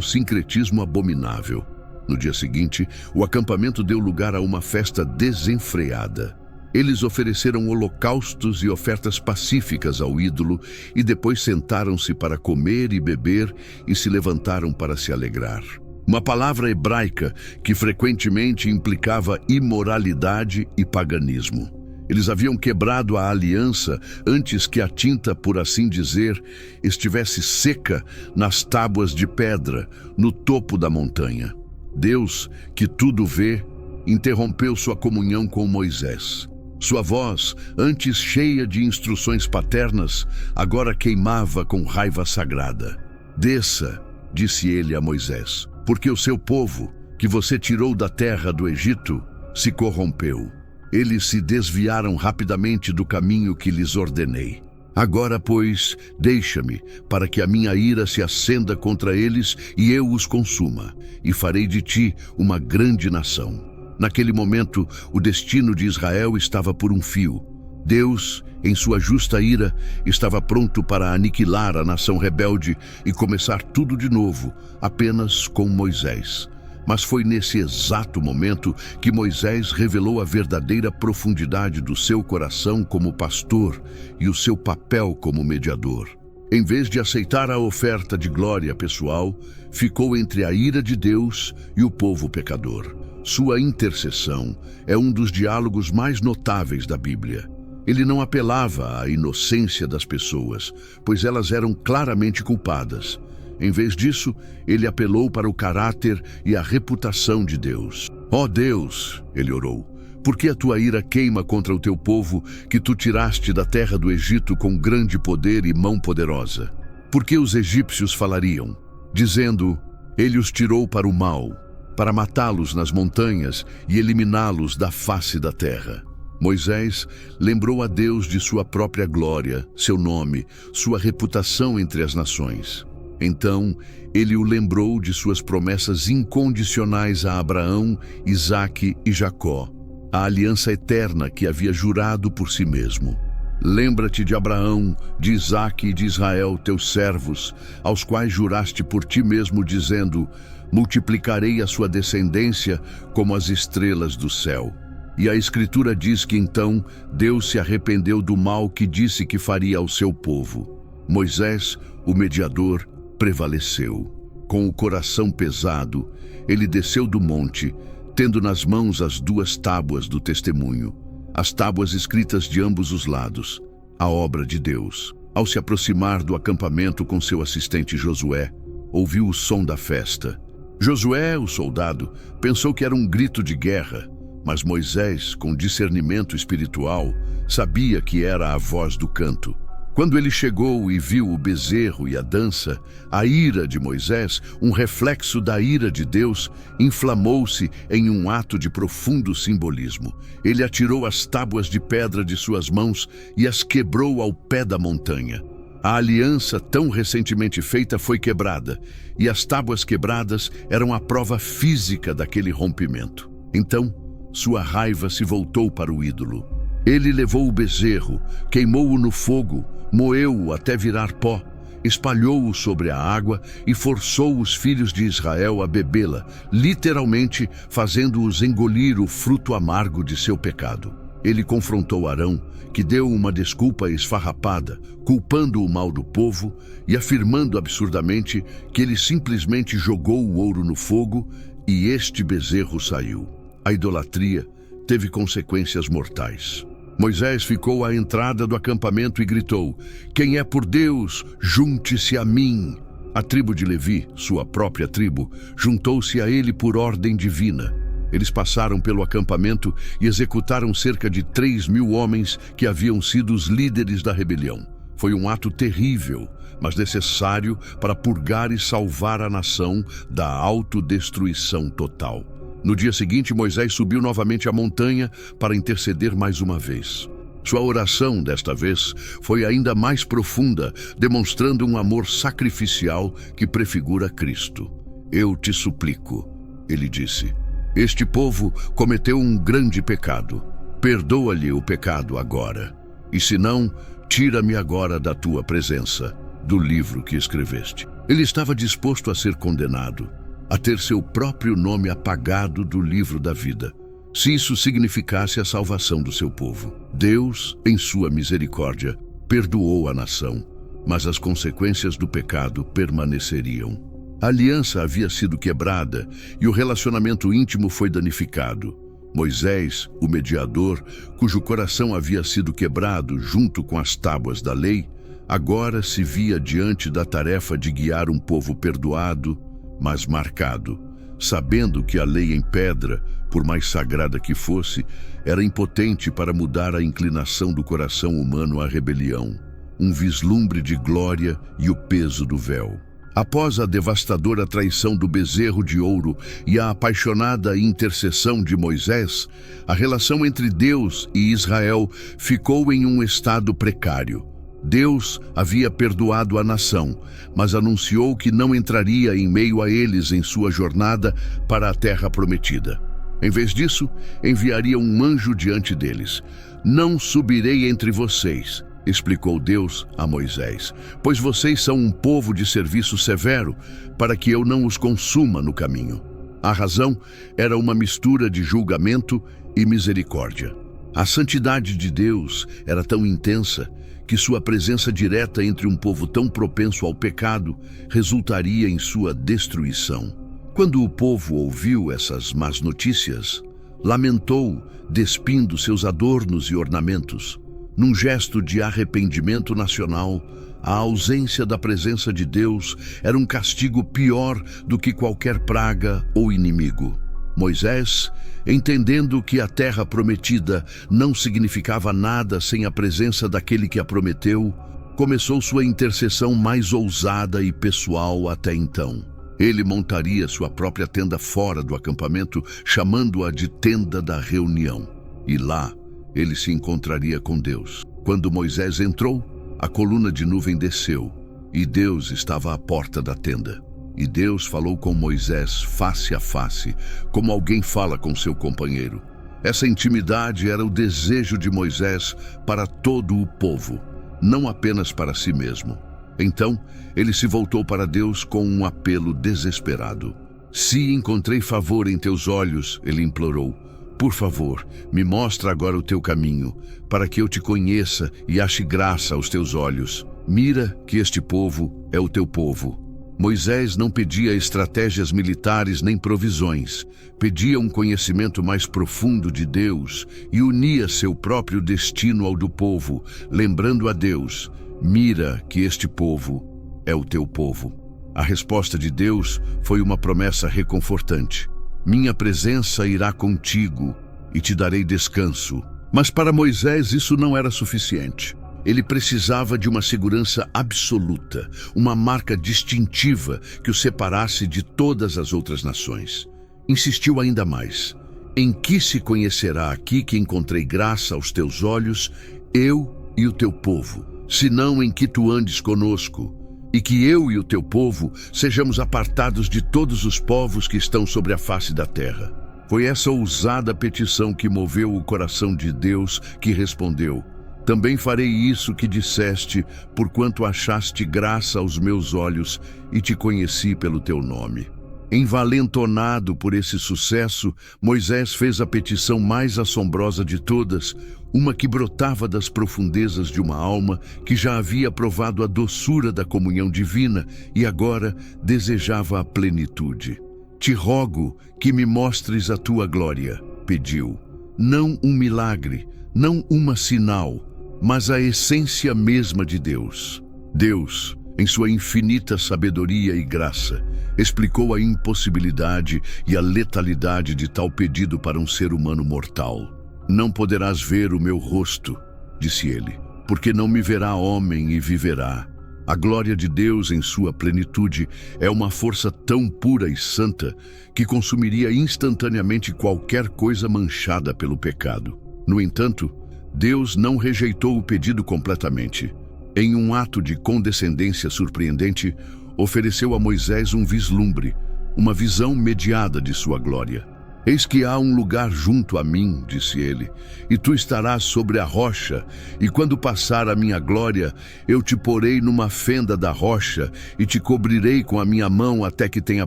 sincretismo abominável. No dia seguinte, o acampamento deu lugar a uma festa desenfreada. Eles ofereceram holocaustos e ofertas pacíficas ao ídolo e depois sentaram-se para comer e beber e se levantaram para se alegrar. Uma palavra hebraica que frequentemente implicava imoralidade e paganismo. Eles haviam quebrado a aliança antes que a tinta, por assim dizer, estivesse seca nas tábuas de pedra, no topo da montanha. Deus, que tudo vê, interrompeu sua comunhão com Moisés. Sua voz, antes cheia de instruções paternas, agora queimava com raiva sagrada. Desça, disse ele a Moisés, porque o seu povo, que você tirou da terra do Egito, se corrompeu. Eles se desviaram rapidamente do caminho que lhes ordenei. Agora, pois, deixa-me, para que a minha ira se acenda contra eles e eu os consuma, e farei de ti uma grande nação. Naquele momento, o destino de Israel estava por um fio. Deus, em sua justa ira, estava pronto para aniquilar a nação rebelde e começar tudo de novo, apenas com Moisés. Mas foi nesse exato momento que Moisés revelou a verdadeira profundidade do seu coração como pastor e o seu papel como mediador. Em vez de aceitar a oferta de glória pessoal, ficou entre a ira de Deus e o povo pecador. Sua intercessão é um dos diálogos mais notáveis da Bíblia. Ele não apelava à inocência das pessoas, pois elas eram claramente culpadas. Em vez disso, ele apelou para o caráter e a reputação de Deus. Ó Deus, ele orou, por que a tua ira queima contra o teu povo, que tu tiraste da terra do Egito com grande poder e mão poderosa? Por que os egípcios falariam, dizendo, ele os tirou para o mal, para matá-los nas montanhas e eliminá-los da face da terra? Moisés lembrou a Deus de sua própria glória, seu nome, sua reputação entre as nações. Então, ele o lembrou de suas promessas incondicionais a Abraão, Isaque e Jacó, a aliança eterna que havia jurado por si mesmo. Lembra-te de Abraão, de Isaque e de Israel, teus servos, aos quais juraste por ti mesmo, dizendo, multiplicarei a sua descendência como as estrelas do céu. E a Escritura diz que então Deus se arrependeu do mal que disse que faria ao seu povo. Moisés, o mediador, prevaleceu. Com o coração pesado, ele desceu do monte, tendo nas mãos as 2 tábuas do testemunho, as tábuas escritas de ambos os lados, a obra de Deus. Ao se aproximar do acampamento com seu assistente Josué, ouviu o som da festa. Josué, o soldado, pensou que era um grito de guerra, mas Moisés, com discernimento espiritual, sabia que era a voz do canto. Quando ele chegou e viu o bezerro e a dança, a ira de Moisés, um reflexo da ira de Deus, inflamou-se em um ato de profundo simbolismo. Ele atirou as tábuas de pedra de suas mãos e as quebrou ao pé da montanha. A aliança tão recentemente feita foi quebrada, e as tábuas quebradas eram a prova física daquele rompimento. Então, sua raiva se voltou para o ídolo. Ele levou o bezerro, queimou-o no fogo, moeu-o até virar pó, espalhou-o sobre a água e forçou os filhos de Israel a bebê-la, literalmente fazendo-os engolir o fruto amargo de seu pecado. Ele confrontou Arão, que deu uma desculpa esfarrapada, culpando o mal do povo e afirmando absurdamente que ele simplesmente jogou o ouro no fogo e este bezerro saiu. A idolatria teve consequências mortais. Moisés ficou à entrada do acampamento e gritou, quem é por Deus, junte-se a mim. A tribo de Levi, sua própria tribo, juntou-se a ele por ordem divina. Eles passaram pelo acampamento e executaram cerca de 3.000 homens que haviam sido os líderes da rebelião. Foi um ato terrível, mas necessário para purgar e salvar a nação da autodestruição total. No dia seguinte, Moisés subiu novamente a montanha para interceder mais uma vez. Sua oração, desta vez, foi ainda mais profunda, demonstrando um amor sacrificial que prefigura Cristo. Eu te suplico, ele disse, este povo cometeu um grande pecado. Perdoa-lhe o pecado agora. E se não, tira-me agora da tua presença, do livro que escreveste. Ele estava disposto a ser condenado, a ter seu próprio nome apagado do livro da vida, se isso significasse a salvação do seu povo. Deus, em sua misericórdia, perdoou a nação, mas as consequências do pecado permaneceriam. A aliança havia sido quebrada e o relacionamento íntimo foi danificado. Moisés, o mediador, cujo coração havia sido quebrado junto com as tábuas da lei, agora se via diante da tarefa de guiar um povo perdoado, mas marcado, sabendo que a lei em pedra, por mais sagrada que fosse, era impotente para mudar a inclinação do coração humano à rebelião, um vislumbre de glória e o peso do véu. Após a devastadora traição do bezerro de ouro e a apaixonada intercessão de Moisés, a relação entre Deus e Israel ficou em um estado precário. Deus havia perdoado a nação, mas anunciou que não entraria em meio a eles em sua jornada para a terra prometida. Em vez disso, enviaria um anjo diante deles. Não subirei entre vocês, explicou Deus a Moisés, pois vocês são um povo de serviço severo, para que eu não os consuma no caminho. A razão era uma mistura de julgamento e misericórdia. A santidade de Deus era tão intensa que sua presença direta entre um povo tão propenso ao pecado resultaria em sua destruição. Quando o povo ouviu essas más notícias, lamentou, despindo seus adornos e ornamentos. Num gesto de arrependimento nacional, a ausência da presença de Deus era um castigo pior do que qualquer praga ou inimigo. Moisés, entendendo que a terra prometida não significava nada sem a presença daquele que a prometeu, começou sua intercessão mais ousada e pessoal até então. Ele montaria sua própria tenda fora do acampamento, chamando-a de tenda da reunião. E lá, ele se encontraria com Deus. Quando Moisés entrou, a coluna de nuvem desceu, e Deus estava à porta da tenda. E Deus falou com Moisés face a face, como alguém fala com seu companheiro. Essa intimidade era o desejo de Moisés para todo o povo, não apenas para si mesmo. Então, ele se voltou para Deus com um apelo desesperado. Se encontrei favor em teus olhos, ele implorou, por favor, me mostra agora o teu caminho, para que eu te conheça e ache graça aos teus olhos. Mira que este povo é o teu povo. Moisés não pedia estratégias militares nem provisões, pedia um conhecimento mais profundo de Deus e unia seu próprio destino ao do povo, lembrando a Deus, mira que este povo é o teu povo. A resposta de Deus foi uma promessa reconfortante. Minha presença irá contigo e te darei descanso. Mas para Moisés isso não era suficiente. Ele precisava de uma segurança absoluta, uma marca distintiva que o separasse de todas as outras nações. Insistiu ainda mais. Em que se conhecerá aqui que encontrei graça aos teus olhos, eu e o teu povo, senão em que tu andes conosco, e que eu e o teu povo sejamos apartados de todos os povos que estão sobre a face da terra. Foi essa ousada petição que moveu o coração de Deus, que respondeu, também farei isso que disseste, porquanto achaste graça aos meus olhos e te conheci pelo teu nome. Envalentonado por esse sucesso, Moisés fez a petição mais assombrosa de todas, uma que brotava das profundezas de uma alma que já havia provado a doçura da comunhão divina e agora desejava a plenitude. Te rogo que me mostres a tua glória, pediu. Não um milagre, não uma sinal, mas a essência mesma de Deus. Deus, em sua infinita sabedoria e graça, explicou a impossibilidade e a letalidade de tal pedido para um ser humano mortal. Não poderás ver o meu rosto, disse ele, porque não me verá homem e viverá. A glória de Deus em sua plenitude é uma força tão pura e santa que consumiria instantaneamente qualquer coisa manchada pelo pecado. No entanto, Deus não rejeitou o pedido completamente. Em um ato de condescendência surpreendente, ofereceu a Moisés um vislumbre, uma visão mediada de sua glória. Eis que há um lugar junto a mim, disse ele, e tu estarás sobre a rocha, e quando passar a minha glória, eu te porei numa fenda da rocha, e te cobrirei com a minha mão até que tenha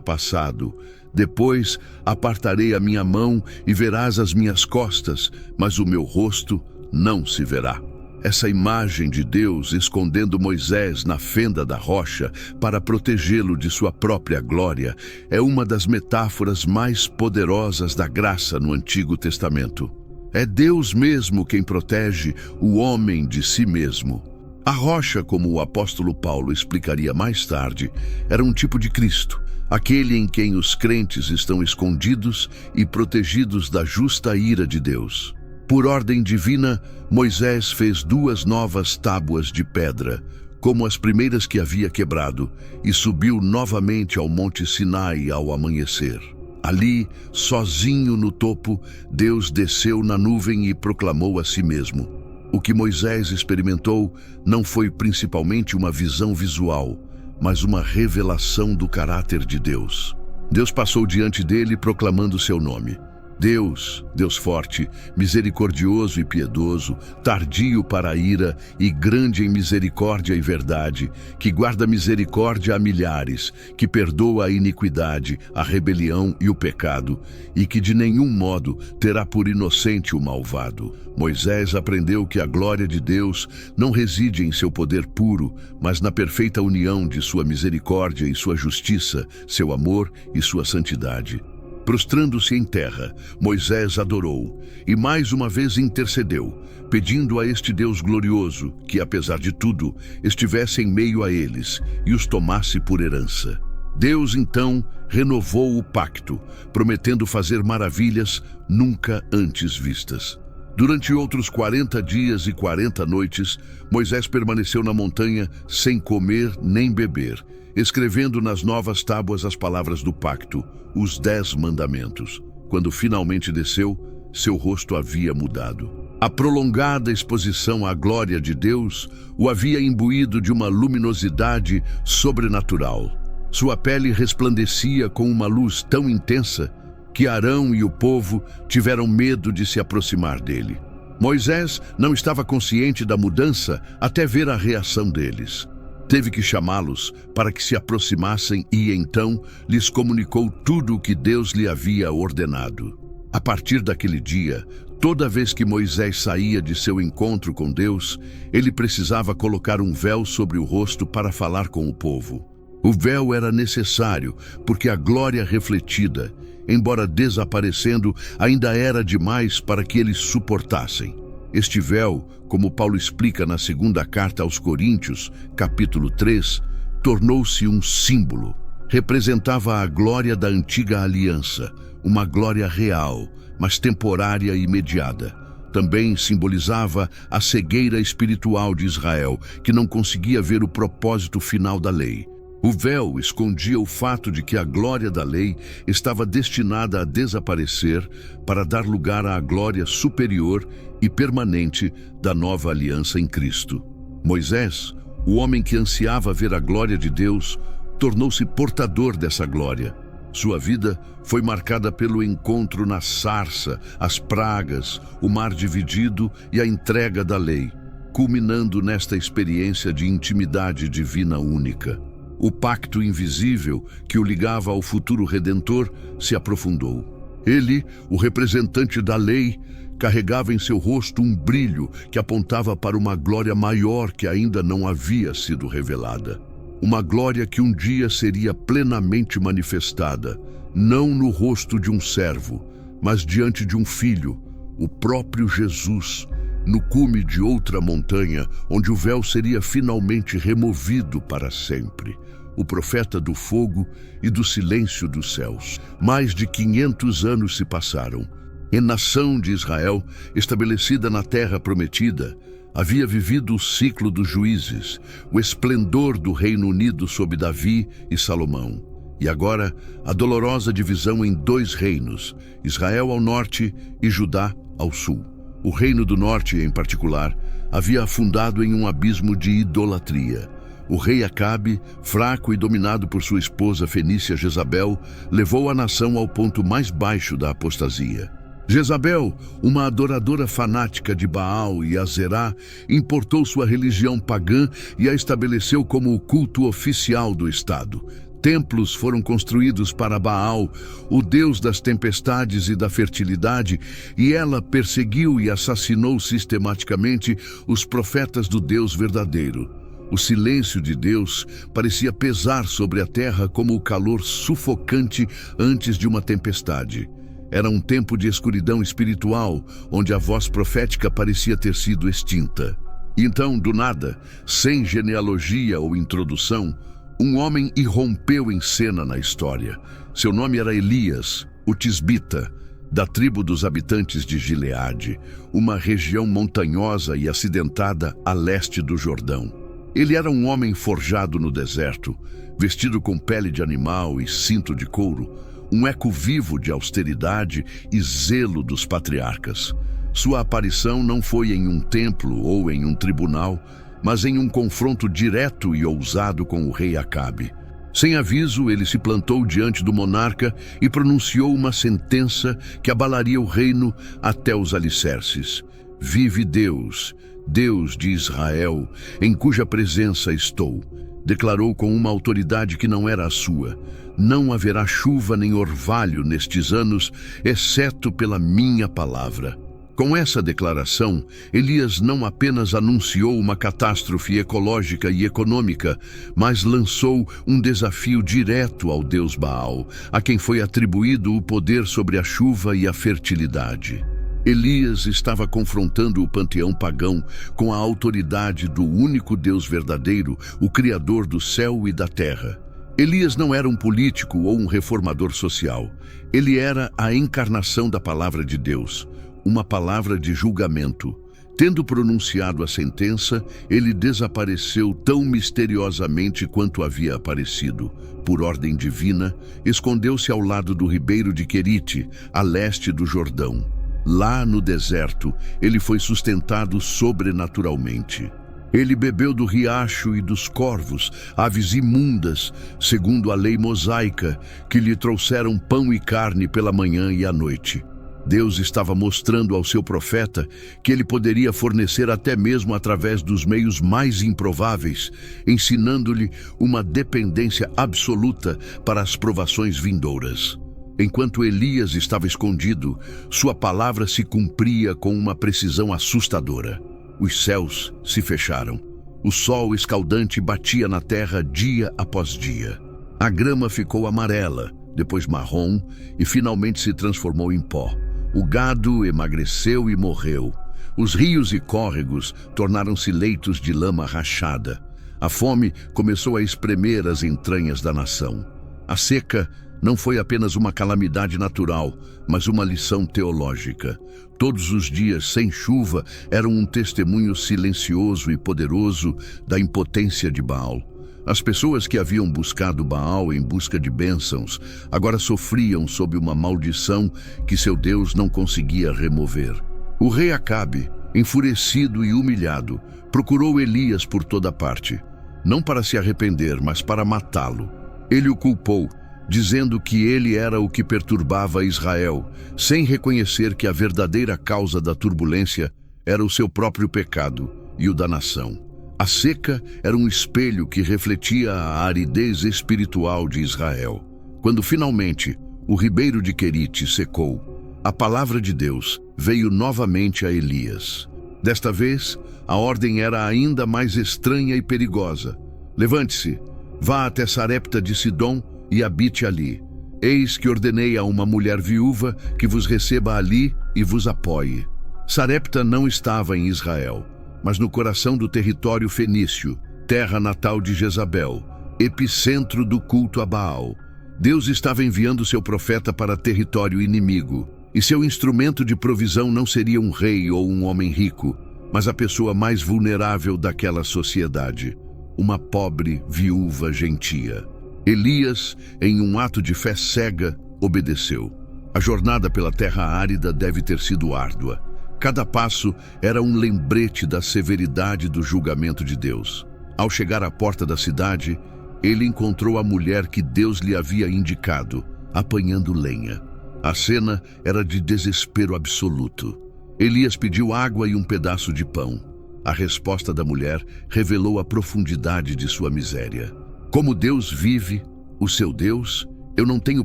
passado. Depois apartarei a minha mão e verás as minhas costas, mas o meu rosto não se verá. Essa imagem de Deus escondendo Moisés na fenda da rocha para protegê-lo de sua própria glória é uma das metáforas mais poderosas da graça no Antigo Testamento. É Deus mesmo quem protege o homem de si mesmo. A rocha, como o apóstolo Paulo explicaria mais tarde, era um tipo de Cristo, aquele em quem os crentes estão escondidos e protegidos da justa ira de Deus. Por ordem divina, Moisés fez 2 novas tábuas de pedra, como as primeiras que havia quebrado, e subiu novamente ao Monte Sinai ao amanhecer. Ali, sozinho no topo, Deus desceu na nuvem e proclamou a si mesmo. O que Moisés experimentou não foi principalmente uma visão visual, mas uma revelação do caráter de Deus. Deus passou diante dele proclamando seu nome. Deus, Deus forte, misericordioso e piedoso, tardio para a ira e grande em misericórdia e verdade, que guarda misericórdia a milhares, que perdoa a iniquidade, a rebelião e o pecado, e que de nenhum modo terá por inocente o malvado. Moisés aprendeu que a glória de Deus não reside em seu poder puro, mas na perfeita união de sua misericórdia e sua justiça, seu amor e sua santidade. Prostrando-se em terra, Moisés adorou e mais uma vez intercedeu, pedindo a este Deus glorioso que, apesar de tudo, estivesse em meio a eles e os tomasse por herança. Deus, então, renovou o pacto, prometendo fazer maravilhas nunca antes vistas. Durante outros 40 dias e 40 noites, Moisés permaneceu na montanha sem comer nem beber, escrevendo nas novas tábuas as palavras do pacto, os 10 mandamentos. Quando finalmente desceu, seu rosto havia mudado. A prolongada exposição à glória de Deus o havia imbuído de uma luminosidade sobrenatural. Sua pele resplandecia com uma luz tão intensa que Arão e o povo tiveram medo de se aproximar dele. Moisés não estava consciente da mudança até ver a reação deles. Teve que chamá-los para que se aproximassem e então lhes comunicou tudo o que Deus lhe havia ordenado. A partir daquele dia, toda vez que Moisés saía de seu encontro com Deus, ele precisava colocar um véu sobre o rosto para falar com o povo. O véu era necessário porque a glória refletida, embora desaparecendo, ainda era demais para que eles suportassem. Este véu, como Paulo explica na segunda carta aos Coríntios, capítulo 3, tornou-se um símbolo. Representava a glória da antiga aliança, uma glória real, mas temporária e imediata. Também simbolizava a cegueira espiritual de Israel, que não conseguia ver o propósito final da lei. O véu escondia o fato de que a glória da lei estava destinada a desaparecer para dar lugar à glória superior e permanente da nova aliança em Cristo. Moisés, o homem que ansiava ver a glória de Deus, tornou-se portador dessa glória. Sua vida foi marcada pelo encontro na sarça, as pragas, o mar dividido e a entrega da lei, culminando nesta experiência de intimidade divina única. O pacto invisível que o ligava ao futuro redentor se aprofundou. Ele, o representante da lei, carregava em seu rosto um brilho que apontava para uma glória maior que ainda não havia sido revelada. Uma glória que um dia seria plenamente manifestada, não no rosto de um servo, mas diante de um filho, o próprio Jesus, no cume de outra montanha, onde o véu seria finalmente removido para sempre. O profeta do fogo e do silêncio dos céus. Mais de 500 anos se passaram. A nação de Israel, estabelecida na terra prometida, havia vivido o ciclo dos juízes, o esplendor do Reino Unido sob Davi e Salomão. E agora, a dolorosa divisão em 2 reinos, Israel ao norte e Judá ao sul. O Reino do Norte, em particular, havia afundado em um abismo de idolatria. O rei Acabe, fraco e dominado por sua esposa fenícia Jezabel, levou a nação ao ponto mais baixo da apostasia. Jezabel, uma adoradora fanática de Baal e Azerá, importou sua religião pagã e a estabeleceu como o culto oficial do Estado. Templos foram construídos para Baal, o deus das tempestades e da fertilidade, e ela perseguiu e assassinou sistematicamente os profetas do Deus verdadeiro. O silêncio de Deus parecia pesar sobre a terra como o calor sufocante antes de uma tempestade. Era um tempo de escuridão espiritual, onde a voz profética parecia ter sido extinta. E então, do nada, sem genealogia ou introdução, um homem irrompeu em cena na história. Seu nome era Elias, o Tisbita, da tribo dos habitantes de Gileade, uma região montanhosa e acidentada a leste do Jordão. Ele era um homem forjado no deserto, vestido com pele de animal e cinto de couro, um eco vivo de austeridade e zelo dos patriarcas. Sua aparição não foi em um templo ou em um tribunal, mas em um confronto direto e ousado com o rei Acabe. Sem aviso, ele se plantou diante do monarca e pronunciou uma sentença que abalaria o reino até os alicerces. Vive Deus, Deus de Israel, em cuja presença estou, declarou com uma autoridade que não era a sua. Não haverá chuva nem orvalho nestes anos, exceto pela minha palavra. Com essa declaração, Elias não apenas anunciou uma catástrofe ecológica e econômica, mas lançou um desafio direto ao deus Baal, a quem foi atribuído o poder sobre a chuva e a fertilidade. Elias estava confrontando o panteão pagão com a autoridade do único Deus verdadeiro, o Criador do céu e da terra. Elias não era um político ou um reformador social. Ele era a encarnação da palavra de Deus, uma palavra de julgamento. Tendo pronunciado a sentença, ele desapareceu tão misteriosamente quanto havia aparecido. Por ordem divina, escondeu-se ao lado do ribeiro de Querite, a leste do Jordão. Lá no deserto, ele foi sustentado sobrenaturalmente. Ele bebeu do riacho e dos corvos, aves imundas, segundo a lei mosaica, que lhe trouxeram pão e carne pela manhã e à noite. Deus estava mostrando ao seu profeta que ele poderia fornecer até mesmo através dos meios mais improváveis, ensinando-lhe uma dependência absoluta para as provações vindouras. Enquanto Elias estava escondido, sua palavra se cumpria com uma precisão assustadora. Os céus se fecharam. O sol escaldante batia na terra dia após dia. A grama ficou amarela, depois marrom e finalmente se transformou em pó. O gado emagreceu e morreu. Os rios e córregos tornaram-se leitos de lama rachada. A fome começou a espremer as entranhas da nação. A seca não foi apenas uma calamidade natural, mas uma lição teológica. Todos os dias sem chuva eram um testemunho silencioso e poderoso da impotência de Baal. As pessoas que haviam buscado Baal em busca de bênçãos agora sofriam sob uma maldição que seu Deus não conseguia remover. O rei Acabe, enfurecido e humilhado, procurou Elias por toda parte, não para se arrepender, mas para matá-lo. Ele o culpou, dizendo que ele era o que perturbava Israel, sem reconhecer que a verdadeira causa da turbulência era o seu próprio pecado e o da nação. A seca era um espelho que refletia a aridez espiritual de Israel. Quando finalmente o ribeiro de Querite secou, a palavra de Deus veio novamente a Elias. Desta vez, a ordem era ainda mais estranha e perigosa. Levante-se, vá até Sarepta de Sidom e habite ali. Eis que ordenei a uma mulher viúva que vos receba ali e vos apoie. Sarepta não estava em Israel, mas no coração do território fenício, terra natal de Jezabel, epicentro do culto a Baal. Deus estava enviando seu profeta para território inimigo, e seu instrumento de provisão não seria um rei ou um homem rico, mas a pessoa mais vulnerável daquela sociedade, uma pobre viúva gentia. Elias, em um ato de fé cega, obedeceu. A jornada pela terra árida deve ter sido árdua. Cada passo era um lembrete da severidade do julgamento de Deus. Ao chegar à porta da cidade, ele encontrou a mulher que Deus lhe havia indicado, apanhando lenha. A cena era de desespero absoluto. Elias pediu água e um pedaço de pão. A resposta da mulher revelou a profundidade de sua miséria. Como Deus vive, o seu Deus, eu não tenho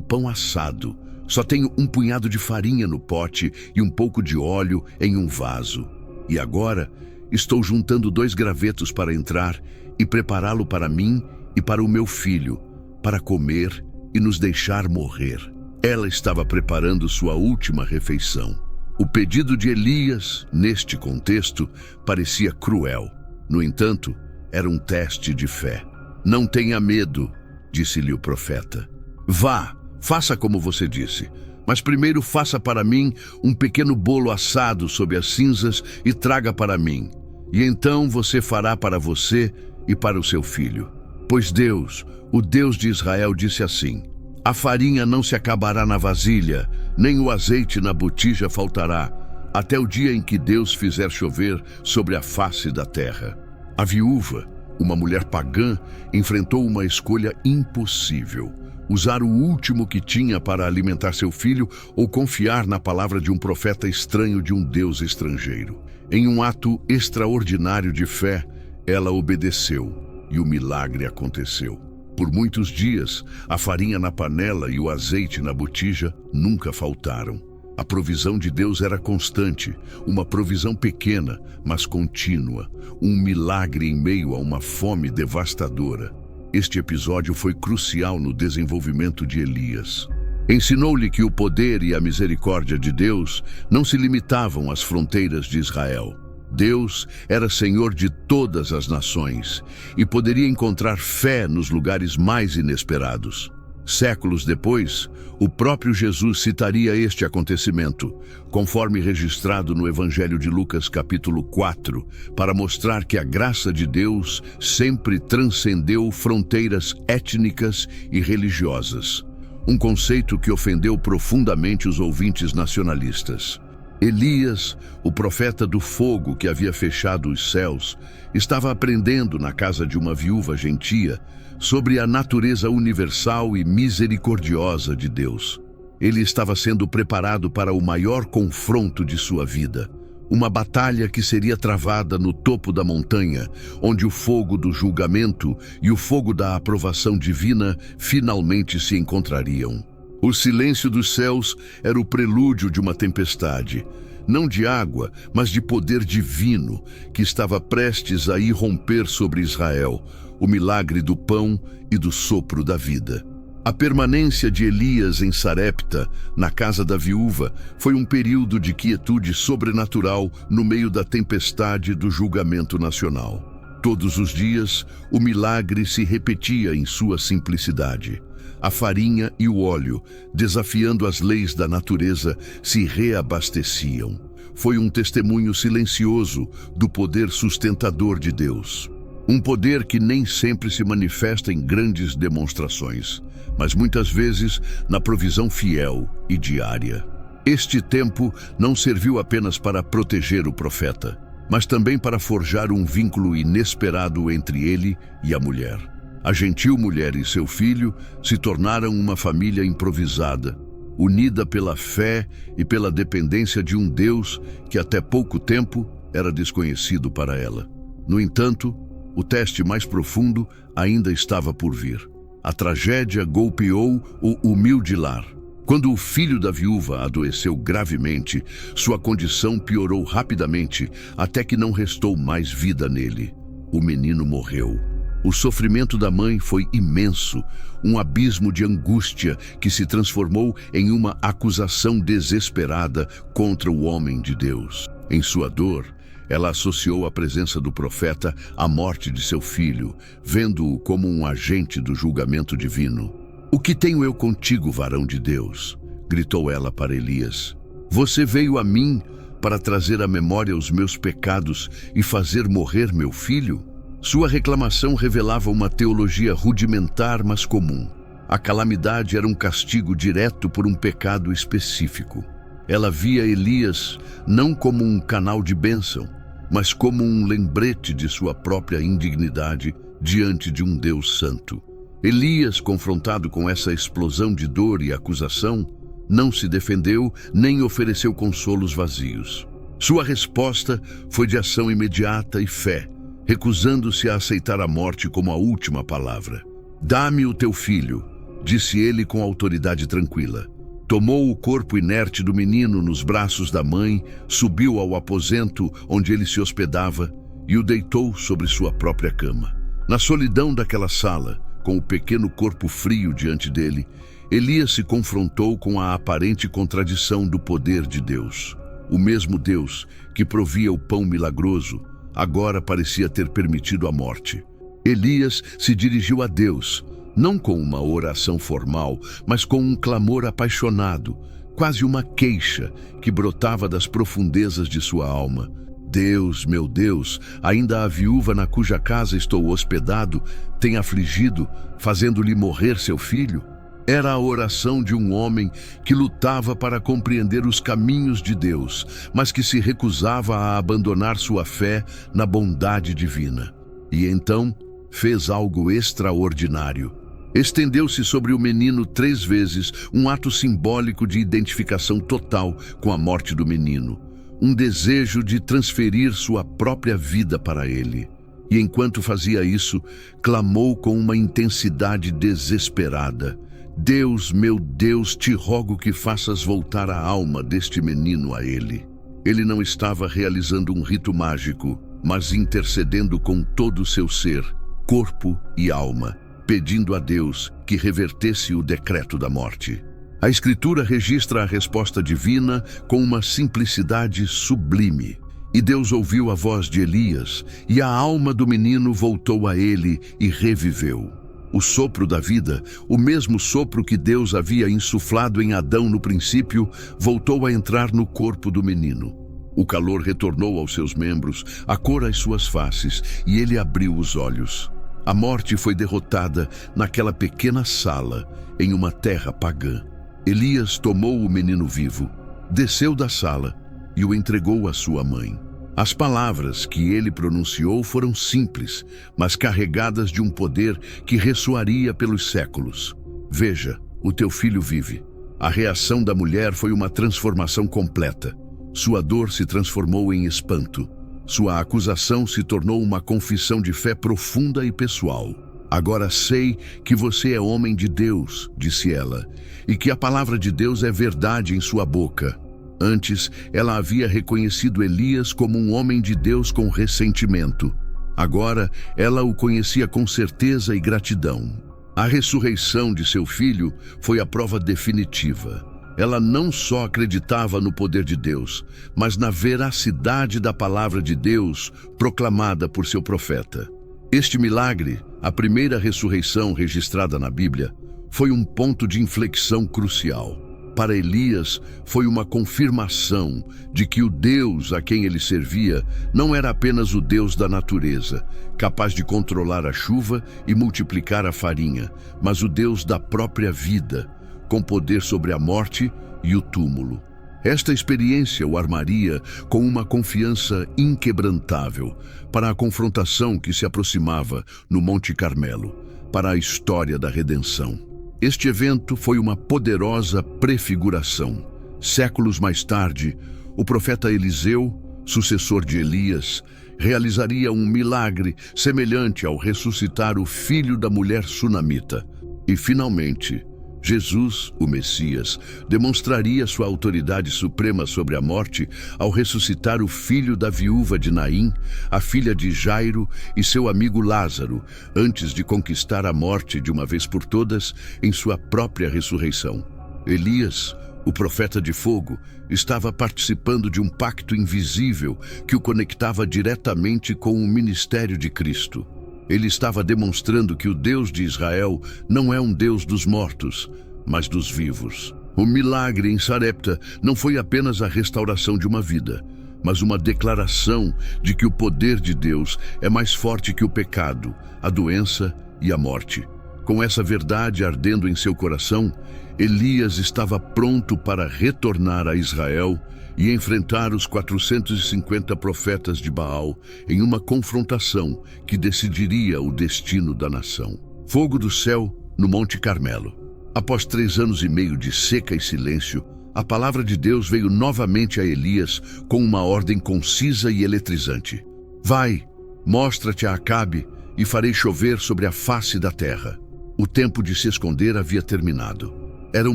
pão assado, só tenho um punhado de farinha no pote e um pouco de óleo em um vaso. E agora estou juntando 2 gravetos para entrar e prepará-lo para mim e para o meu filho, para comer e nos deixar morrer. Ela estava preparando sua última refeição. O pedido de Elias, neste contexto, parecia cruel. No entanto, era um teste de fé. Não tenha medo, disse-lhe o profeta. Vá, faça como você disse, mas primeiro faça para mim um pequeno bolo assado sob as cinzas e traga para mim. E então você fará para você e para o seu filho. Pois Deus, o Deus de Israel, disse assim: a farinha não se acabará na vasilha, nem o azeite na botija faltará, até o dia em que Deus fizer chover sobre a face da terra. A viúva, uma mulher pagã, enfrentou uma escolha impossível: usar o último que tinha para alimentar seu filho ou confiar na palavra de um profeta estranho de um Deus estrangeiro. Em um ato extraordinário de fé, ela obedeceu e o milagre aconteceu. Por muitos dias, a farinha na panela e o azeite na botija nunca faltaram. A provisão de Deus era constante, uma provisão pequena, mas contínua, um milagre em meio a uma fome devastadora. Este episódio foi crucial no desenvolvimento de Elias. Ensinou-lhe que o poder e a misericórdia de Deus não se limitavam às fronteiras de Israel. Deus era Senhor de todas as nações e poderia encontrar fé nos lugares mais inesperados. Séculos depois, o próprio Jesus citaria este acontecimento, conforme registrado no Evangelho de Lucas, capítulo 4, para mostrar que a graça de Deus sempre transcendeu fronteiras étnicas e religiosas. Um conceito que ofendeu profundamente os ouvintes nacionalistas. Elias, o profeta do fogo que havia fechado os céus, estava aprendendo na casa de uma viúva gentia sobre a natureza universal e misericordiosa de Deus. Ele estava sendo preparado para o maior confronto de sua vida, uma batalha que seria travada no topo da montanha, onde o fogo do julgamento e o fogo da aprovação divina finalmente se encontrariam. O silêncio dos céus era o prelúdio de uma tempestade, não de água, mas de poder divino, que estava prestes a irromper sobre Israel, o milagre do pão e do sopro da vida. A permanência de Elias em Sarepta, na casa da viúva, foi um período de quietude sobrenatural no meio da tempestade do julgamento nacional. Todos os dias, o milagre se repetia em sua simplicidade. A farinha e o óleo, desafiando as leis da natureza, se reabasteciam. Foi um testemunho silencioso do poder sustentador de Deus. Um poder que nem sempre se manifesta em grandes demonstrações, mas muitas vezes na provisão fiel e diária. Este tempo não serviu apenas para proteger o profeta, mas também para forjar um vínculo inesperado entre ele e a mulher. A gentil mulher e seu filho se tornaram uma família improvisada, unida pela fé e pela dependência de um Deus que até pouco tempo era desconhecido para ela. No entanto, o teste mais profundo ainda estava por vir. A tragédia golpeou o humilde lar. Quando o filho da viúva adoeceu gravemente, sua condição piorou rapidamente até que não restou mais vida nele. O menino morreu. O sofrimento da mãe foi imenso, um abismo de angústia que se transformou em uma acusação desesperada contra o homem de Deus. Em sua dor, ela associou a presença do profeta à morte de seu filho, vendo-o como um agente do julgamento divino. "O que tenho eu contigo, varão de Deus?", gritou ela para Elias. "Você veio a mim para trazer à memória os meus pecados e fazer morrer meu filho?" Sua reclamação revelava uma teologia rudimentar, mas comum. A calamidade era um castigo direto por um pecado específico. Ela via Elias não como um canal de bênção, mas como um lembrete de sua própria indignidade diante de um Deus santo. Elias, confrontado com essa explosão de dor e acusação, não se defendeu nem ofereceu consolos vazios. Sua resposta foi de ação imediata e fé, recusando-se a aceitar a morte como a última palavra. "Dá-me o teu filho", disse ele com autoridade tranquila. Tomou o corpo inerte do menino nos braços da mãe, subiu ao aposento onde ele se hospedava e o deitou sobre sua própria cama. Na solidão daquela sala, com o pequeno corpo frio diante dele, Elias se confrontou com a aparente contradição do poder de Deus. O mesmo Deus que provia o pão milagroso, agora parecia ter permitido a morte. Elias se dirigiu a Deus, não com uma oração formal, mas com um clamor apaixonado, quase uma queixa que brotava das profundezas de sua alma. "Deus, meu Deus, ainda a viúva na cuja casa estou hospedado tem afligido, fazendo-lhe morrer seu filho?" Era a oração de um homem que lutava para compreender os caminhos de Deus, mas que se recusava a abandonar sua fé na bondade divina. E então fez algo extraordinário. Estendeu-se sobre o menino 3 vezes, um ato simbólico de identificação total com a morte do menino, um desejo de transferir sua própria vida para ele. E enquanto fazia isso, clamou com uma intensidade desesperada: "Deus, meu Deus, te rogo que faças voltar a alma deste menino a ele." Ele não estava realizando um rito mágico, mas intercedendo com todo o seu ser, corpo e alma, pedindo a Deus que revertesse o decreto da morte. A Escritura registra a resposta divina com uma simplicidade sublime. "E Deus ouviu a voz de Elias, e a alma do menino voltou a ele e reviveu." O sopro da vida, o mesmo sopro que Deus havia insuflado em Adão no princípio, voltou a entrar no corpo do menino. O calor retornou aos seus membros, a cor às suas faces, e ele abriu os olhos. A morte foi derrotada naquela pequena sala, em uma terra pagã. Elias tomou o menino vivo, desceu da sala e o entregou à sua mãe. As palavras que ele pronunciou foram simples, mas carregadas de um poder que ressoaria pelos séculos. "Veja, o teu filho vive." A reação da mulher foi uma transformação completa. Sua dor se transformou em espanto. Sua acusação se tornou uma confissão de fé profunda e pessoal. "Agora sei que você é homem de Deus", disse ela, "e que a palavra de Deus é verdade em sua boca." Antes, ela havia reconhecido Elias como um homem de Deus com ressentimento. Agora, ela o conhecia com certeza e gratidão. A ressurreição de seu filho foi a prova definitiva. Ela não só acreditava no poder de Deus, mas na veracidade da palavra de Deus proclamada por seu profeta. Este milagre, a primeira ressurreição registrada na Bíblia, foi um ponto de inflexão crucial. Para Elias, foi uma confirmação de que o Deus a quem ele servia não era apenas o Deus da natureza, capaz de controlar a chuva e multiplicar a farinha, mas o Deus da própria vida, com poder sobre a morte e o túmulo. Esta experiência o armaria com uma confiança inquebrantável para a confrontação que se aproximava no Monte Carmelo, para a história da redenção. Este evento foi uma poderosa prefiguração. Séculos mais tarde, o profeta Eliseu, sucessor de Elias, realizaria um milagre semelhante ao ressuscitar o filho da mulher sunamita. E, finalmente, Jesus, o Messias, demonstraria sua autoridade suprema sobre a morte ao ressuscitar o filho da viúva de Naim, a filha de Jairo e seu amigo Lázaro, antes de conquistar a morte de uma vez por todas em sua própria ressurreição. Elias, o profeta de fogo, estava participando de um pacto invisível que o conectava diretamente com o ministério de Cristo. Ele estava demonstrando que o Deus de Israel não é um Deus dos mortos, mas dos vivos. O milagre em Sarepta não foi apenas a restauração de uma vida, mas uma declaração de que o poder de Deus é mais forte que o pecado, a doença e a morte. Com essa verdade ardendo em seu coração, Elias estava pronto para retornar a Israel e enfrentar os 450 profetas de Baal em uma confrontação que decidiria o destino da nação. Fogo do céu no Monte Carmelo. Após 3 anos e meio de seca e silêncio, a palavra de Deus veio novamente a Elias com uma ordem concisa e eletrizante. Vai, mostra-te a Acabe e farei chover sobre a face da terra. O tempo de se esconder havia terminado. Era o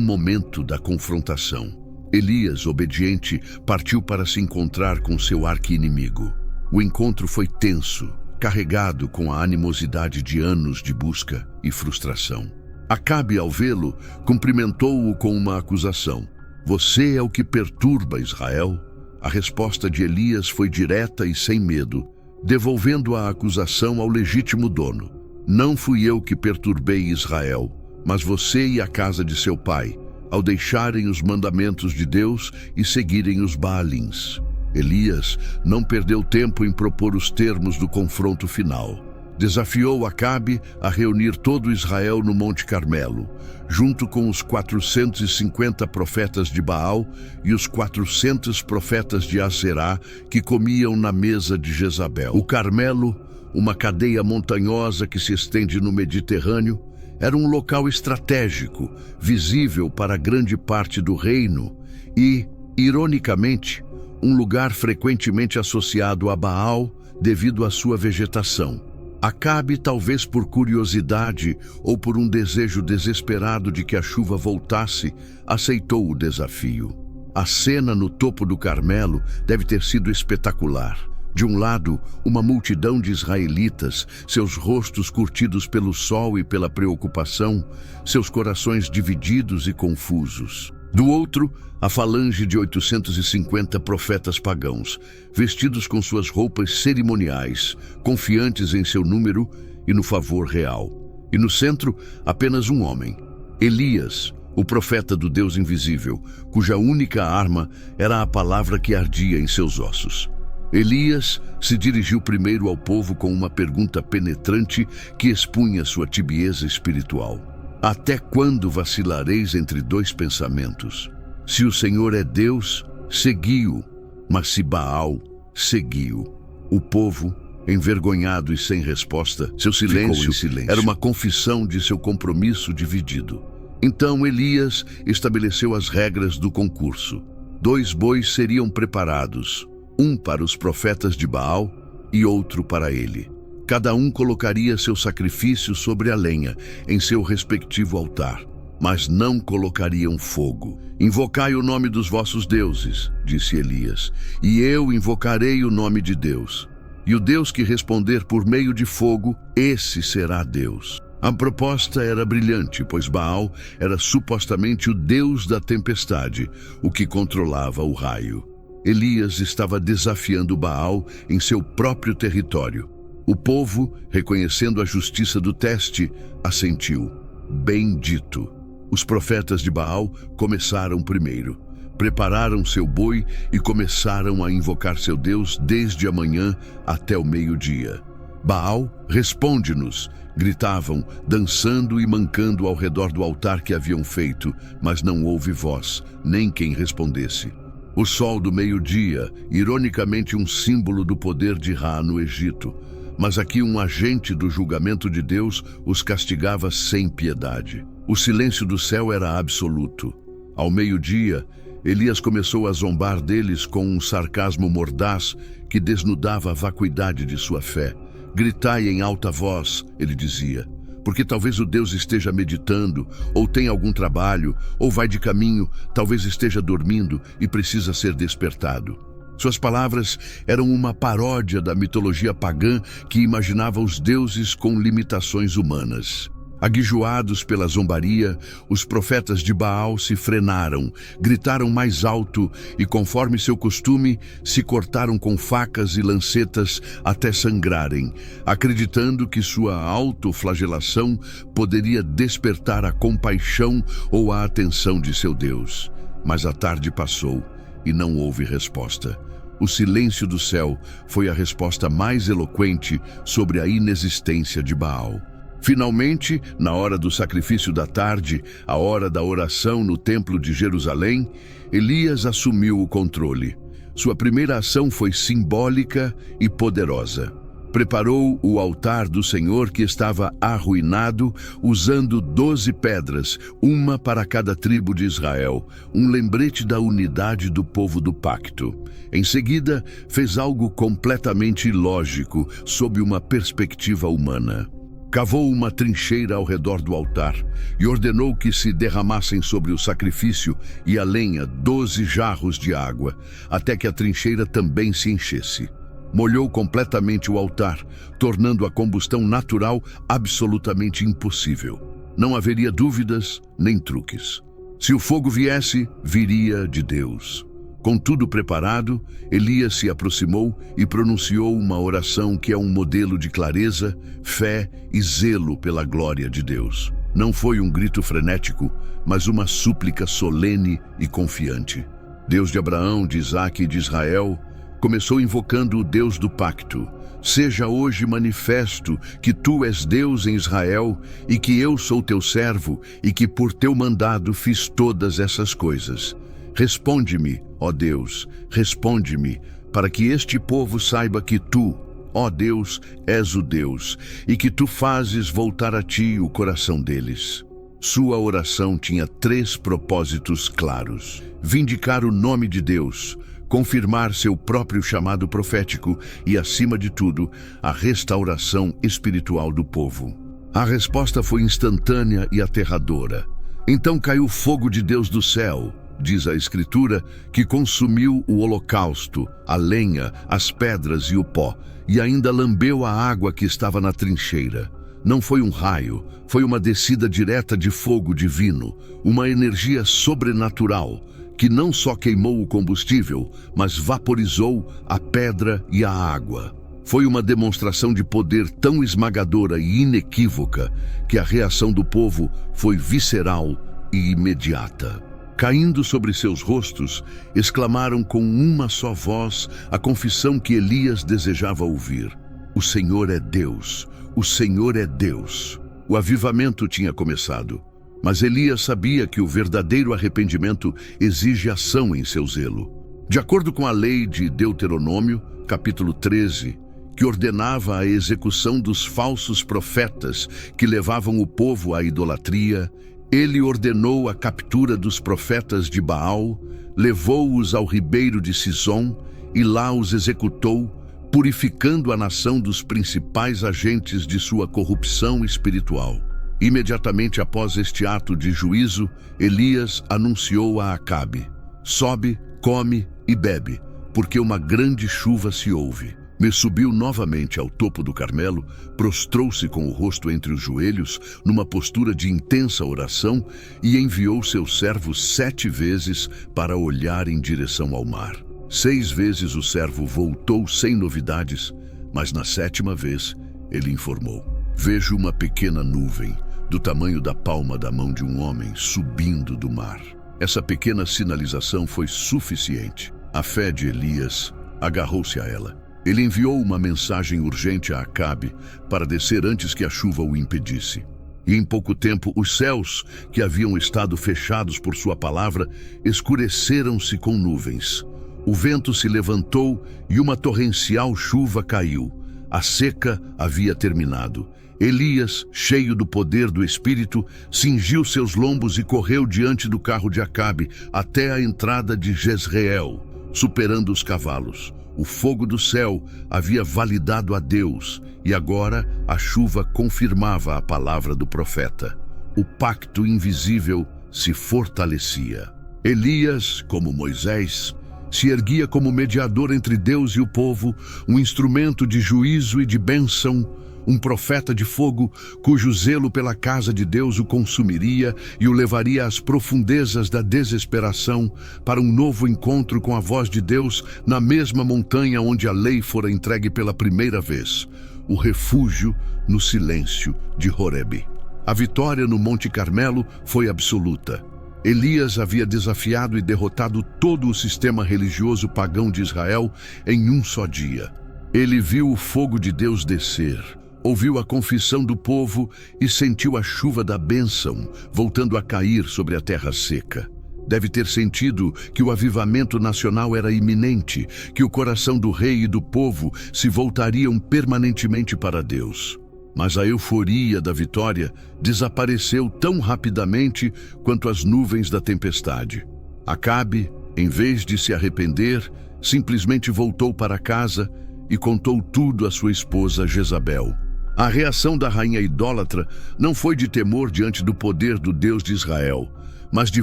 momento da confrontação. Elias, obediente, partiu para se encontrar com seu arqui-inimigo. O encontro foi tenso, carregado com a animosidade de anos de busca e frustração. Acabe, ao vê-lo, cumprimentou-o com uma acusação. Você é o que perturba Israel? A resposta de Elias foi direta e sem medo, devolvendo a acusação ao legítimo dono. Não fui eu que perturbei Israel, mas você e a casa de seu pai, ao deixarem os mandamentos de Deus e seguirem os Baalins. Elias não perdeu tempo em propor os termos do confronto final. Desafiou Acabe a reunir todo Israel no Monte Carmelo, junto com os 450 profetas de Baal e os 400 profetas de Aserá que comiam na mesa de Jezabel. O Carmelo, uma cadeia montanhosa que se estende no Mediterrâneo, era um local estratégico, visível para grande parte do reino e, ironicamente, um lugar frequentemente associado a Baal devido à sua vegetação. Acabe, talvez por curiosidade ou por um desejo desesperado de que a chuva voltasse, aceitou o desafio. A cena no topo do Carmelo deve ter sido espetacular. De um lado, uma multidão de israelitas, seus rostos curtidos pelo sol e pela preocupação, seus corações divididos e confusos. Do outro, a falange de 850 profetas pagãos, vestidos com suas roupas cerimoniais, confiantes em seu número e no favor real. E no centro, apenas um homem, Elias, o profeta do Deus invisível, cuja única arma era a palavra que ardia em seus ossos. Elias se dirigiu primeiro ao povo com uma pergunta penetrante que expunha sua tibieza espiritual. Até quando vacilareis entre 2 pensamentos? Se o Senhor é Deus, segui-o, mas se Baal, segui-o. O povo, envergonhado e sem resposta, seu silêncio era uma confissão de seu compromisso dividido. Então Elias estabeleceu as regras do concurso. 2 bois seriam preparados, um para os profetas de Baal e outro para ele. Cada um colocaria seu sacrifício sobre a lenha, em seu respectivo altar, mas não colocariam fogo. Invocai o nome dos vossos deuses, disse Elias, e eu invocarei o nome de Deus. E o Deus que responder por meio de fogo, esse será Deus. A proposta era brilhante, pois Baal era supostamente o deus da tempestade, o que controlava o raio. Elias estava desafiando Baal em seu próprio território. O povo, reconhecendo a justiça do teste, assentiu. Bendito. Os profetas de Baal começaram primeiro. Prepararam seu boi e começaram a invocar seu Deus desde a manhã até o meio-dia. Baal, responde-nos, gritavam, dançando e mancando ao redor do altar que haviam feito, mas não houve voz, nem quem respondesse. O sol do meio-dia, ironicamente um símbolo do poder de Ra no Egito, mas aqui um agente do julgamento de Deus os castigava sem piedade. O silêncio do céu era absoluto. Ao meio-dia, Elias começou a zombar deles com um sarcasmo mordaz que desnudava a vacuidade de sua fé. Gritai em alta voz, ele dizia, porque talvez o Deus esteja meditando, ou tem algum trabalho, ou vai de caminho, talvez esteja dormindo e precisa ser despertado. Suas palavras eram uma paródia da mitologia pagã que imaginava os deuses com limitações humanas. Aguijoados pela zombaria, os profetas de Baal se frenaram, gritaram mais alto e, conforme seu costume, se cortaram com facas e lancetas até sangrarem, acreditando que sua autoflagelação poderia despertar a compaixão ou a atenção de seu Deus. Mas a tarde passou e não houve resposta. O silêncio do céu foi a resposta mais eloquente sobre a inexistência de Baal. Finalmente, na hora do sacrifício da tarde, a hora da oração no Templo de Jerusalém, Elias assumiu o controle. Sua primeira ação foi simbólica e poderosa. Preparou o altar do Senhor que estava arruinado, usando 12 pedras, uma para cada tribo de Israel, um lembrete da unidade do povo do pacto. Em seguida, fez algo completamente ilógico, sob uma perspectiva humana. Cavou uma trincheira ao redor do altar e ordenou que se derramassem sobre o sacrifício e a lenha 12 jarros de água, até que a trincheira também se enchesse. Molhou completamente o altar, tornando a combustão natural absolutamente impossível. Não haveria dúvidas nem truques. Se o fogo viesse, viria de Deus. Com tudo preparado, Elias se aproximou e pronunciou uma oração que é um modelo de clareza, fé e zelo pela glória de Deus. Não foi um grito frenético, mas uma súplica solene e confiante. Deus de Abraão, de Isaque e de Israel, começou invocando o Deus do pacto. Seja hoje manifesto que tu és Deus em Israel e que eu sou teu servo e que por teu mandado fiz todas essas coisas. Responde-me, ó Deus, responde-me, para que este povo saiba que tu, ó Deus, és o Deus e que tu fazes voltar a ti o coração deles. Sua oração tinha 3 propósitos claros: vindicar o nome de Deus, confirmar seu próprio chamado profético e, acima de tudo, a restauração espiritual do povo. A resposta foi instantânea e aterradora. Então caiu fogo de Deus do céu, diz a Escritura, que consumiu o holocausto, a lenha, as pedras e o pó, e ainda lambeu a água que estava na trincheira. Não foi um raio, foi uma descida direta de fogo divino, uma energia sobrenatural, que não só queimou o combustível, mas vaporizou a pedra e a água. Foi uma demonstração de poder tão esmagadora e inequívoca que a reação do povo foi visceral e imediata. Caindo sobre seus rostos, exclamaram com uma só voz a confissão que Elias desejava ouvir: o Senhor é Deus, o Senhor é Deus. O avivamento tinha começado. Mas Elias sabia que o verdadeiro arrependimento exige ação em seu zelo. De acordo com a lei de Deuteronômio, capítulo 13, que ordenava a execução dos falsos profetas que levavam o povo à idolatria, ele ordenou a captura dos profetas de Baal, levou-os ao ribeiro de Sison e lá os executou, purificando a nação dos principais agentes de sua corrupção espiritual. Imediatamente após este ato de juízo, Elias anunciou a Acabe: sobe, come e bebe, porque uma grande chuva se ouve. Me subiu novamente ao topo do Carmelo, prostrou-se com o rosto entre os joelhos, numa postura de intensa oração, e enviou seu servo 7 vezes para olhar em direção ao mar. 6 vezes o servo voltou sem novidades, mas na 7ª vez ele informou: vejo uma pequena nuvem, do tamanho da palma da mão de um homem, subindo do mar. Essa pequena sinalização foi suficiente. A fé de Elias agarrou-se a ela. Ele enviou uma mensagem urgente a Acabe para descer antes que a chuva o impedisse. E em pouco tempo, os céus, que haviam estado fechados por sua palavra, escureceram-se com nuvens. O vento se levantou e uma torrencial chuva caiu. A seca havia terminado. Elias, cheio do poder do Espírito, cingiu seus lombos e correu diante do carro de Acabe até a entrada de Jezreel, superando os cavalos. O fogo do céu havia validado a Deus e agora a chuva confirmava a palavra do profeta. O pacto invisível se fortalecia. Elias, como Moisés, se erguia como mediador entre Deus e o povo, um instrumento de juízo e de bênção, um profeta de fogo cujo zelo pela casa de Deus o consumiria e o levaria às profundezas da desesperação para um novo encontro com a voz de Deus na mesma montanha onde a lei fora entregue pela primeira vez, o refúgio no silêncio de Horebe. A vitória no Monte Carmelo foi absoluta. Elias havia desafiado e derrotado todo o sistema religioso pagão de Israel em um só dia. Ele viu o fogo de Deus descer, ouviu a confissão do povo e sentiu a chuva da bênção voltando a cair sobre a terra seca. Deve ter sentido que o avivamento nacional era iminente, que o coração do rei e do povo se voltariam permanentemente para Deus. Mas a euforia da vitória desapareceu tão rapidamente quanto as nuvens da tempestade. Acabe, em vez de se arrepender, simplesmente voltou para casa e contou tudo à sua esposa Jezabel. A reação da rainha idólatra não foi de temor diante do poder do Deus de Israel, mas de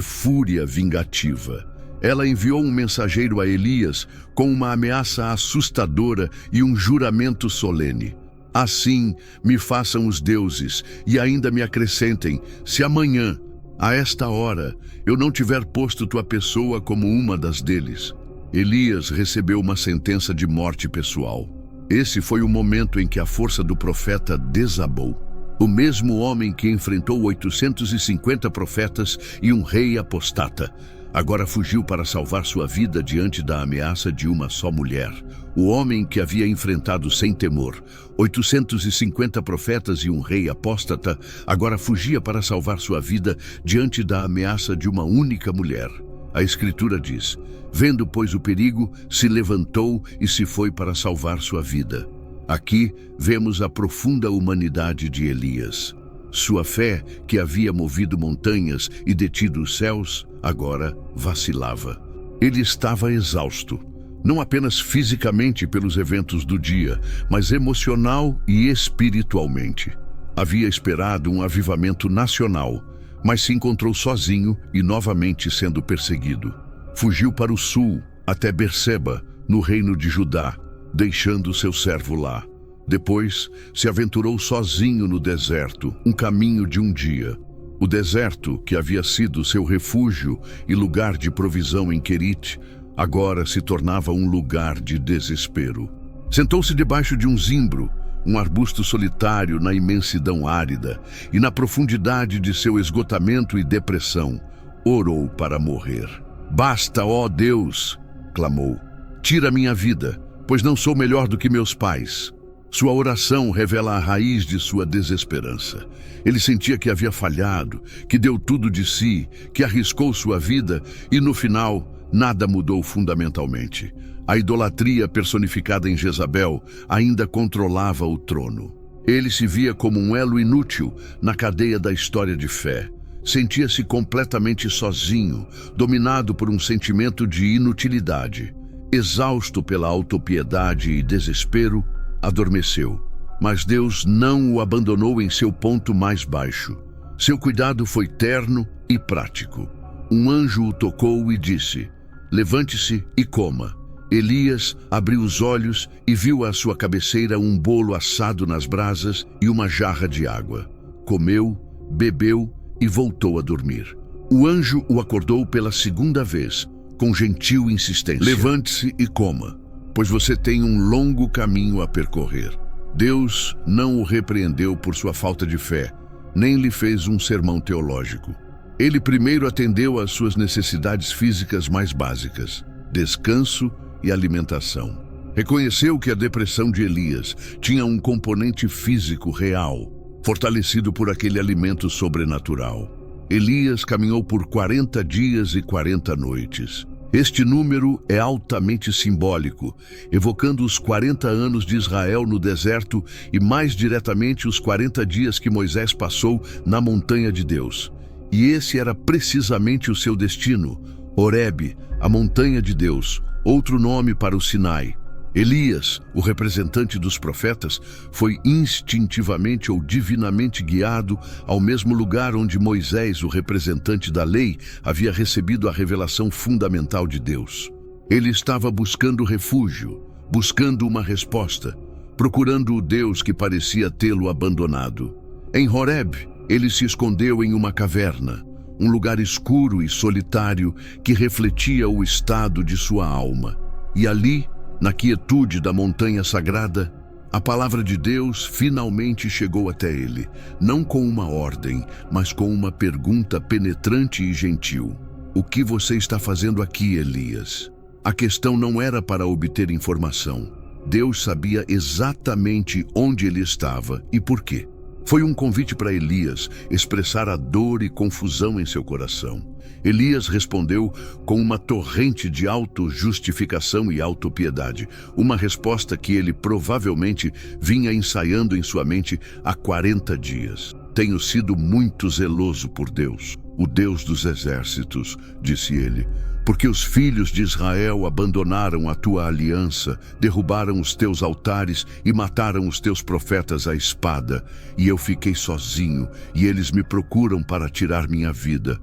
fúria vingativa. Ela enviou um mensageiro a Elias com uma ameaça assustadora e um juramento solene. Assim me façam os deuses e ainda me acrescentem, se amanhã, a esta hora, eu não tiver posto tua pessoa como uma das deles. Elias recebeu uma sentença de morte pessoal. Esse foi o momento em que a força do profeta desabou. O mesmo homem que enfrentou 850 profetas e um rei apostata, agora fugiu para salvar sua vida diante da ameaça de uma só mulher. O homem que havia enfrentado sem temor 850 profetas e um rei apóstata, agora fugia para salvar sua vida diante da ameaça de uma única mulher. A Escritura diz: vendo, pois, o perigo, se levantou e se foi para salvar sua vida. Aqui vemos a profunda humanidade de Elias. Sua fé, que havia movido montanhas e detido os céus, agora vacilava. Ele estava exausto, não apenas fisicamente pelos eventos do dia, mas emocional e espiritualmente. Havia esperado um avivamento nacional, mas se encontrou sozinho e novamente sendo perseguido. Fugiu para o sul, até Berseba, no reino de Judá, deixando seu servo lá. Depois, se aventurou sozinho no deserto, um caminho de um dia. O deserto, que havia sido seu refúgio e lugar de provisão em Querite, agora se tornava um lugar de desespero. Sentou-se debaixo de um zimbro, um arbusto solitário na imensidão árida, e na profundidade de seu esgotamento e depressão, orou para morrer. Basta, ó Deus, clamou. Tira minha vida, pois não sou melhor do que meus pais. Sua oração revela a raiz de sua desesperança. Ele sentia que havia falhado, que deu tudo de si, que arriscou sua vida e, no final, nada mudou fundamentalmente. A idolatria personificada em Jezabel ainda controlava o trono. Ele se via como um elo inútil na cadeia da história de fé. Sentia-se completamente sozinho, dominado por um sentimento de inutilidade. Exausto pela autopiedade e desespero, adormeceu. Mas Deus não o abandonou em seu ponto mais baixo. Seu cuidado foi terno e prático. Um anjo o tocou e disse: levante-se e coma. Elias abriu os olhos e viu à sua cabeceira um bolo assado nas brasas e uma jarra de água. Comeu, bebeu e voltou a dormir. O anjo o acordou pela segunda vez, com gentil insistência. Levante-se e coma, pois você tem um longo caminho a percorrer. Deus não o repreendeu por sua falta de fé, nem lhe fez um sermão teológico. Ele primeiro atendeu às suas necessidades físicas mais básicas: descanso e alimentação. Reconheceu que a depressão de Elias tinha um componente físico real, fortalecido por aquele alimento sobrenatural. Elias caminhou por 40 dias e 40 noites. Este número é altamente simbólico, evocando os 40 anos de Israel no deserto e mais diretamente os 40 dias que Moisés passou na montanha de Deus. E esse era precisamente o seu destino, Horebe, a montanha de Deus, outro nome para o Sinai. Elias, o representante dos profetas, foi instintivamente ou divinamente guiado ao mesmo lugar onde Moisés, o representante da lei, havia recebido a revelação fundamental de Deus. Ele estava buscando refúgio, buscando uma resposta, procurando o Deus que parecia tê-lo abandonado. Em Horebe, ele se escondeu em uma caverna, um lugar escuro e solitário que refletia o estado de sua alma. E ali, na quietude da montanha sagrada, a palavra de Deus finalmente chegou até ele, não com uma ordem, mas com uma pergunta penetrante e gentil. O que você está fazendo aqui, Elias? A questão não era para obter informação. Deus sabia exatamente onde ele estava e por quê. Foi um convite para Elias expressar a dor e confusão em seu coração. Elias respondeu com uma torrente de autojustificação e autopiedade, uma resposta que ele provavelmente vinha ensaiando em sua mente há 40 dias. Tenho sido muito zeloso por Deus, o Deus dos exércitos, disse ele, porque os filhos de Israel abandonaram a tua aliança, derrubaram os teus altares e mataram os teus profetas à espada, e eu fiquei sozinho, e eles me procuram para tirar minha vida.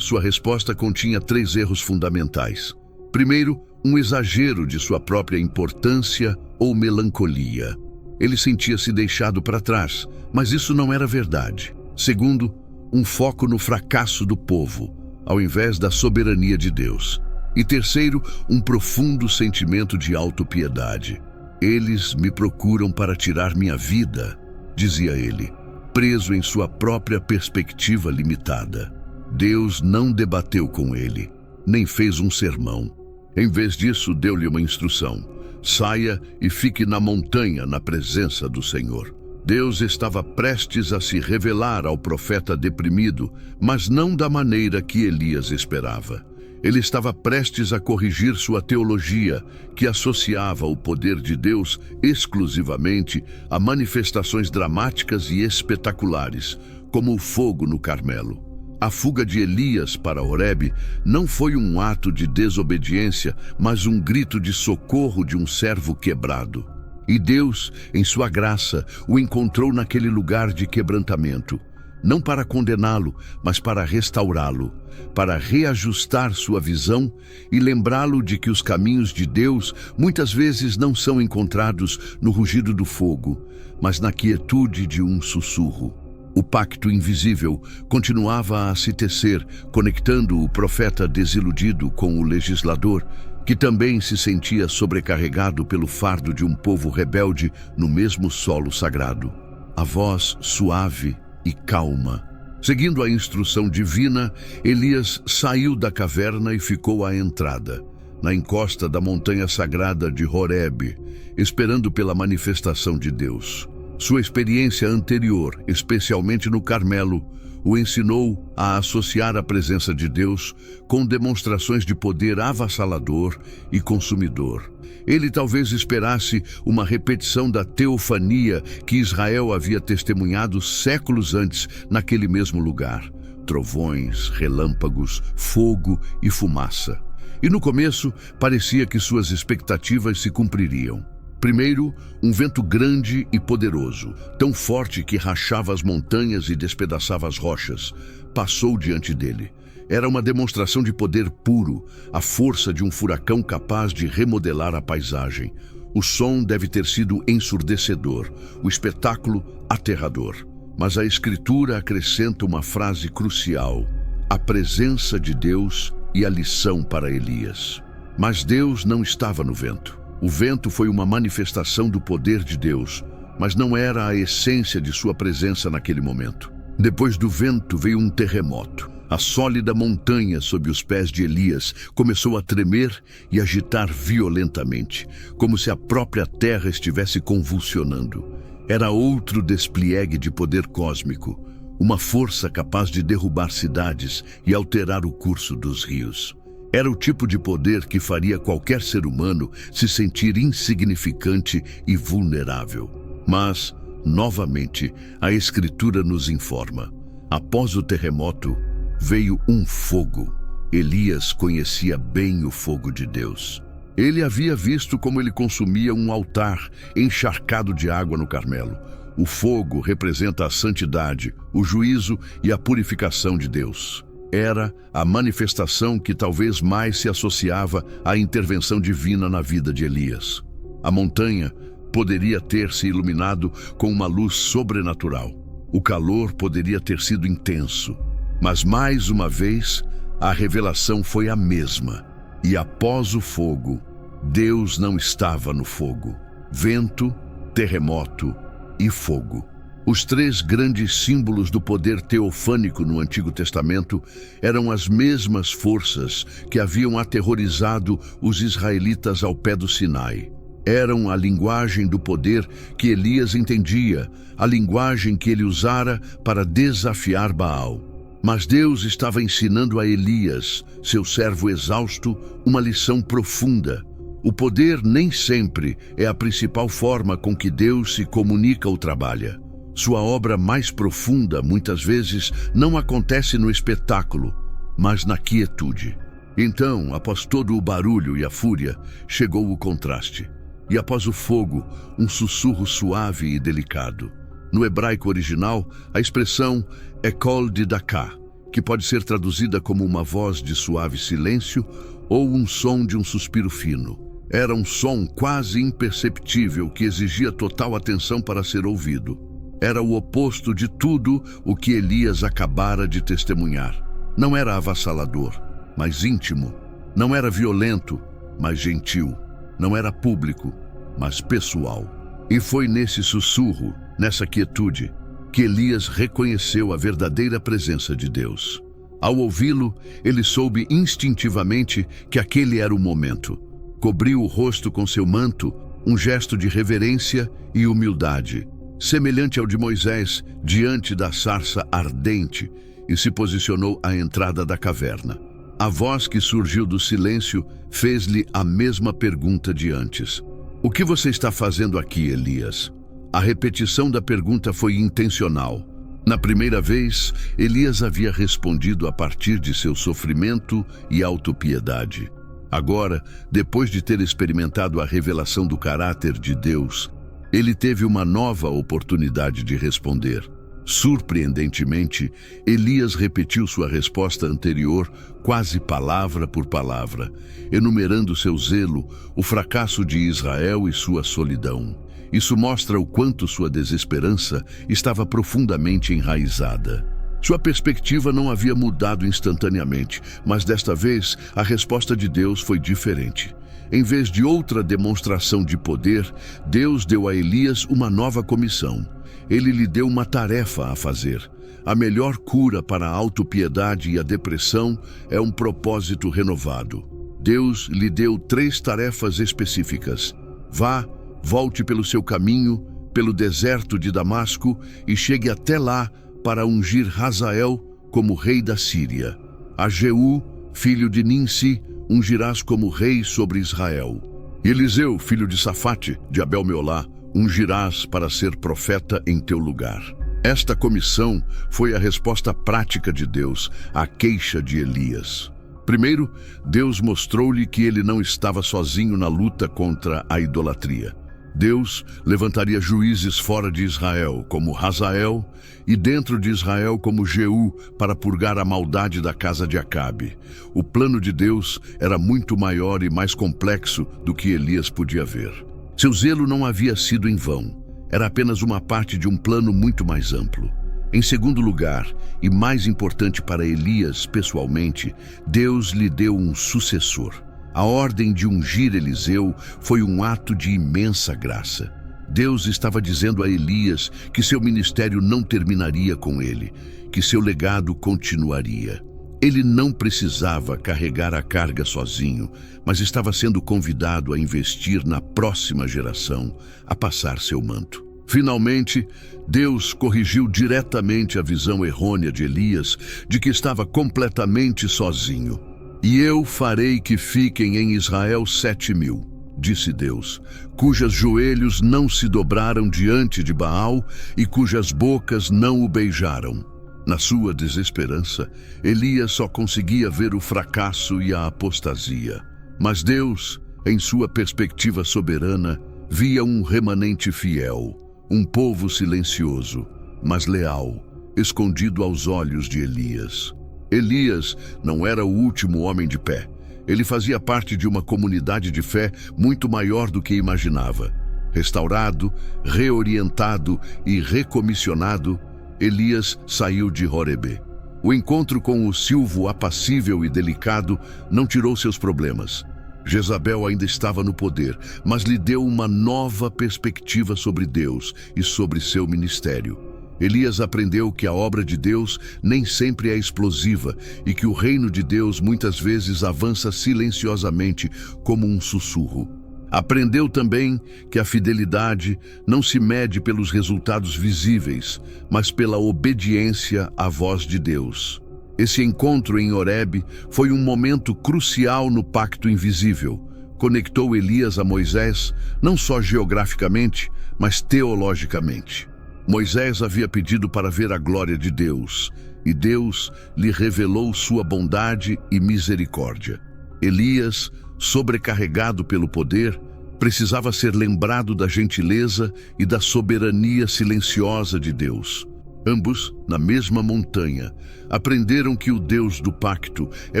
Sua resposta continha 3 erros fundamentais. Primeiro, um exagero de sua própria importância ou melancolia. Ele sentia-se deixado para trás, mas isso não era verdade. Segundo, um foco no fracasso do povo, ao invés da soberania de Deus. E terceiro, um profundo sentimento de autopiedade. Eles me procuram para tirar minha vida, dizia ele, preso em sua própria perspectiva limitada. Deus não debateu com ele, nem fez um sermão. Em vez disso, deu-lhe uma instrução: saia e fique na montanha na presença do Senhor. Deus estava prestes a se revelar ao profeta deprimido, mas não da maneira que Elias esperava. Ele estava prestes a corrigir sua teologia, que associava o poder de Deus exclusivamente a manifestações dramáticas e espetaculares, como o fogo no Carmelo. A fuga de Elias para Horebe não foi um ato de desobediência, mas um grito de socorro de um servo quebrado. E Deus, em sua graça, o encontrou naquele lugar de quebrantamento, não para condená-lo, mas para restaurá-lo, para reajustar sua visão e lembrá-lo de que os caminhos de Deus muitas vezes não são encontrados no rugido do fogo, mas na quietude de um sussurro. O pacto invisível continuava a se tecer, conectando o profeta desiludido com o legislador, que também se sentia sobrecarregado pelo fardo de um povo rebelde no mesmo solo sagrado. A voz suave e calma. Seguindo a instrução divina, Elias saiu da caverna e ficou à entrada, na encosta da montanha sagrada de Horebe, esperando pela manifestação de Deus. Sua experiência anterior, especialmente no Carmelo, o ensinou a associar a presença de Deus com demonstrações de poder avassalador e consumidor. Ele talvez esperasse uma repetição da teofania que Israel havia testemunhado séculos antes naquele mesmo lugar. Trovões, relâmpagos, fogo e fumaça. E no começo, parecia que suas expectativas se cumpririam. Primeiro, um vento grande e poderoso, tão forte que rachava as montanhas e despedaçava as rochas, passou diante dele. Era uma demonstração de poder puro, a força de um furacão capaz de remodelar a paisagem. O som deve ter sido ensurdecedor, o espetáculo aterrador. Mas a Escritura acrescenta uma frase crucial: a presença de Deus e a lição para Elias. Mas Deus não estava no vento. O vento foi uma manifestação do poder de Deus, mas não era a essência de sua presença naquele momento. Depois do vento veio um terremoto. A sólida montanha sob os pés de Elias começou a tremer e agitar violentamente, como se a própria terra estivesse convulsionando. Era outro despliegue de poder cósmico, uma força capaz de derrubar cidades e alterar o curso dos rios. Era o tipo de poder que faria qualquer ser humano se sentir insignificante e vulnerável. Mas, novamente, a Escritura nos informa: após o terremoto, veio um fogo. Elias conhecia bem o fogo de Deus. Ele havia visto como ele consumia um altar encharcado de água no Carmelo. O fogo representa a santidade, o juízo e a purificação de Deus. Era a manifestação que talvez mais se associava à intervenção divina na vida de Elias. A montanha poderia ter se iluminado com uma luz sobrenatural. O calor poderia ter sido intenso. Mas mais uma vez, a revelação foi a mesma. E após o fogo, Deus não estava no fogo. Vento, terremoto e fogo. Os 3 grandes símbolos do poder teofânico no Antigo Testamento eram as mesmas forças que haviam aterrorizado os israelitas ao pé do Sinai. Eram a linguagem do poder que Elias entendia, a linguagem que ele usara para desafiar Baal. Mas Deus estava ensinando a Elias, seu servo exausto, uma lição profunda. O poder nem sempre é a principal forma com que Deus se comunica ou trabalha. Sua obra mais profunda, muitas vezes, não acontece no espetáculo, mas na quietude. Então, após todo o barulho e a fúria, chegou o contraste. E após o fogo, um sussurro suave e delicado. No hebraico original, a expressão é kol de daká, que pode ser traduzida como uma voz de suave silêncio ou um som de um suspiro fino. Era um som quase imperceptível que exigia total atenção para ser ouvido. Era o oposto de tudo o que Elias acabara de testemunhar. Não era avassalador, mas íntimo. Não era violento, mas gentil. Não era público, mas pessoal. E foi nesse sussurro, nessa quietude, que Elias reconheceu a verdadeira presença de Deus. Ao ouvi-lo, ele soube instintivamente que aquele era o momento. Cobriu o rosto com seu manto, um gesto de reverência e humildade, semelhante ao de Moisés diante da sarça ardente, e se posicionou à entrada da caverna. A voz que surgiu do silêncio fez-lhe a mesma pergunta de antes. O que você está fazendo aqui, Elias? A repetição da pergunta foi intencional. Na primeira vez, Elias havia respondido a partir de seu sofrimento e autopiedade. Agora, depois de ter experimentado a revelação do caráter de Deus, ele teve uma nova oportunidade de responder. Surpreendentemente, Elias repetiu sua resposta anterior quase palavra por palavra, enumerando seu zelo, o fracasso de Israel e sua solidão. Isso mostra o quanto sua desesperança estava profundamente enraizada. Sua perspectiva não havia mudado instantaneamente, mas desta vez a resposta de Deus foi diferente. Em vez de outra demonstração de poder, Deus deu a Elias uma nova comissão. Ele lhe deu uma tarefa a fazer. A melhor cura para a autopiedade e a depressão é um propósito renovado. Deus lhe deu 3 tarefas específicas. Vá, volte pelo seu caminho, pelo deserto de Damasco e chegue até lá para ungir Hazael como rei da Síria. A Jeú, filho de Ninsi, ungirás como rei sobre Israel. Eliseu, filho de Safate, de Abel-Meolá, ungirás para ser profeta em teu lugar. Esta comissão foi a resposta prática de Deus à queixa de Elias. Primeiro, Deus mostrou-lhe que ele não estava sozinho na luta contra a idolatria. Deus levantaria juízes fora de Israel, como Hazael, e dentro de Israel como Jeú, para purgar a maldade da casa de Acabe. O plano de Deus era muito maior e mais complexo do que Elias podia ver. Seu zelo não havia sido em vão. Era apenas uma parte de um plano muito mais amplo. Em segundo lugar, e mais importante para Elias pessoalmente, Deus lhe deu um sucessor. A ordem de ungir Eliseu foi um ato de imensa graça. Deus estava dizendo a Elias que seu ministério não terminaria com ele, que seu legado continuaria. Ele não precisava carregar a carga sozinho, mas estava sendo convidado a investir na próxima geração, a passar seu manto. Finalmente, Deus corrigiu diretamente a visão errônea de Elias de que estava completamente sozinho. E eu farei que fiquem em Israel 7.000, disse Deus, cujas joelhos não se dobraram diante de Baal e cujas bocas não o beijaram. Na sua desesperança, Elias só conseguia ver o fracasso e a apostasia. Mas Deus, em sua perspectiva soberana, via um remanente fiel, um povo silencioso, mas leal, escondido aos olhos de Elias. Elias não era o último homem de pé. Ele fazia parte de uma comunidade de fé muito maior do que imaginava. Restaurado, reorientado e recomissionado, Elias saiu de Horebe. O encontro com o silvo apassível e delicado não tirou seus problemas. Jezabel ainda estava no poder, mas lhe deu uma nova perspectiva sobre Deus e sobre seu ministério. Elias aprendeu que a obra de Deus nem sempre é explosiva e que o reino de Deus muitas vezes avança silenciosamente como um sussurro. Aprendeu também que a fidelidade não se mede pelos resultados visíveis, mas pela obediência à voz de Deus. Esse encontro em Horebe foi um momento crucial no pacto invisível. Conectou Elias a Moisés, não só geograficamente, mas teologicamente. Moisés havia pedido para ver a glória de Deus, e Deus lhe revelou sua bondade e misericórdia. Elias, sobrecarregado pelo poder, precisava ser lembrado da gentileza e da soberania silenciosa de Deus. Ambos, na mesma montanha, aprenderam que o Deus do pacto é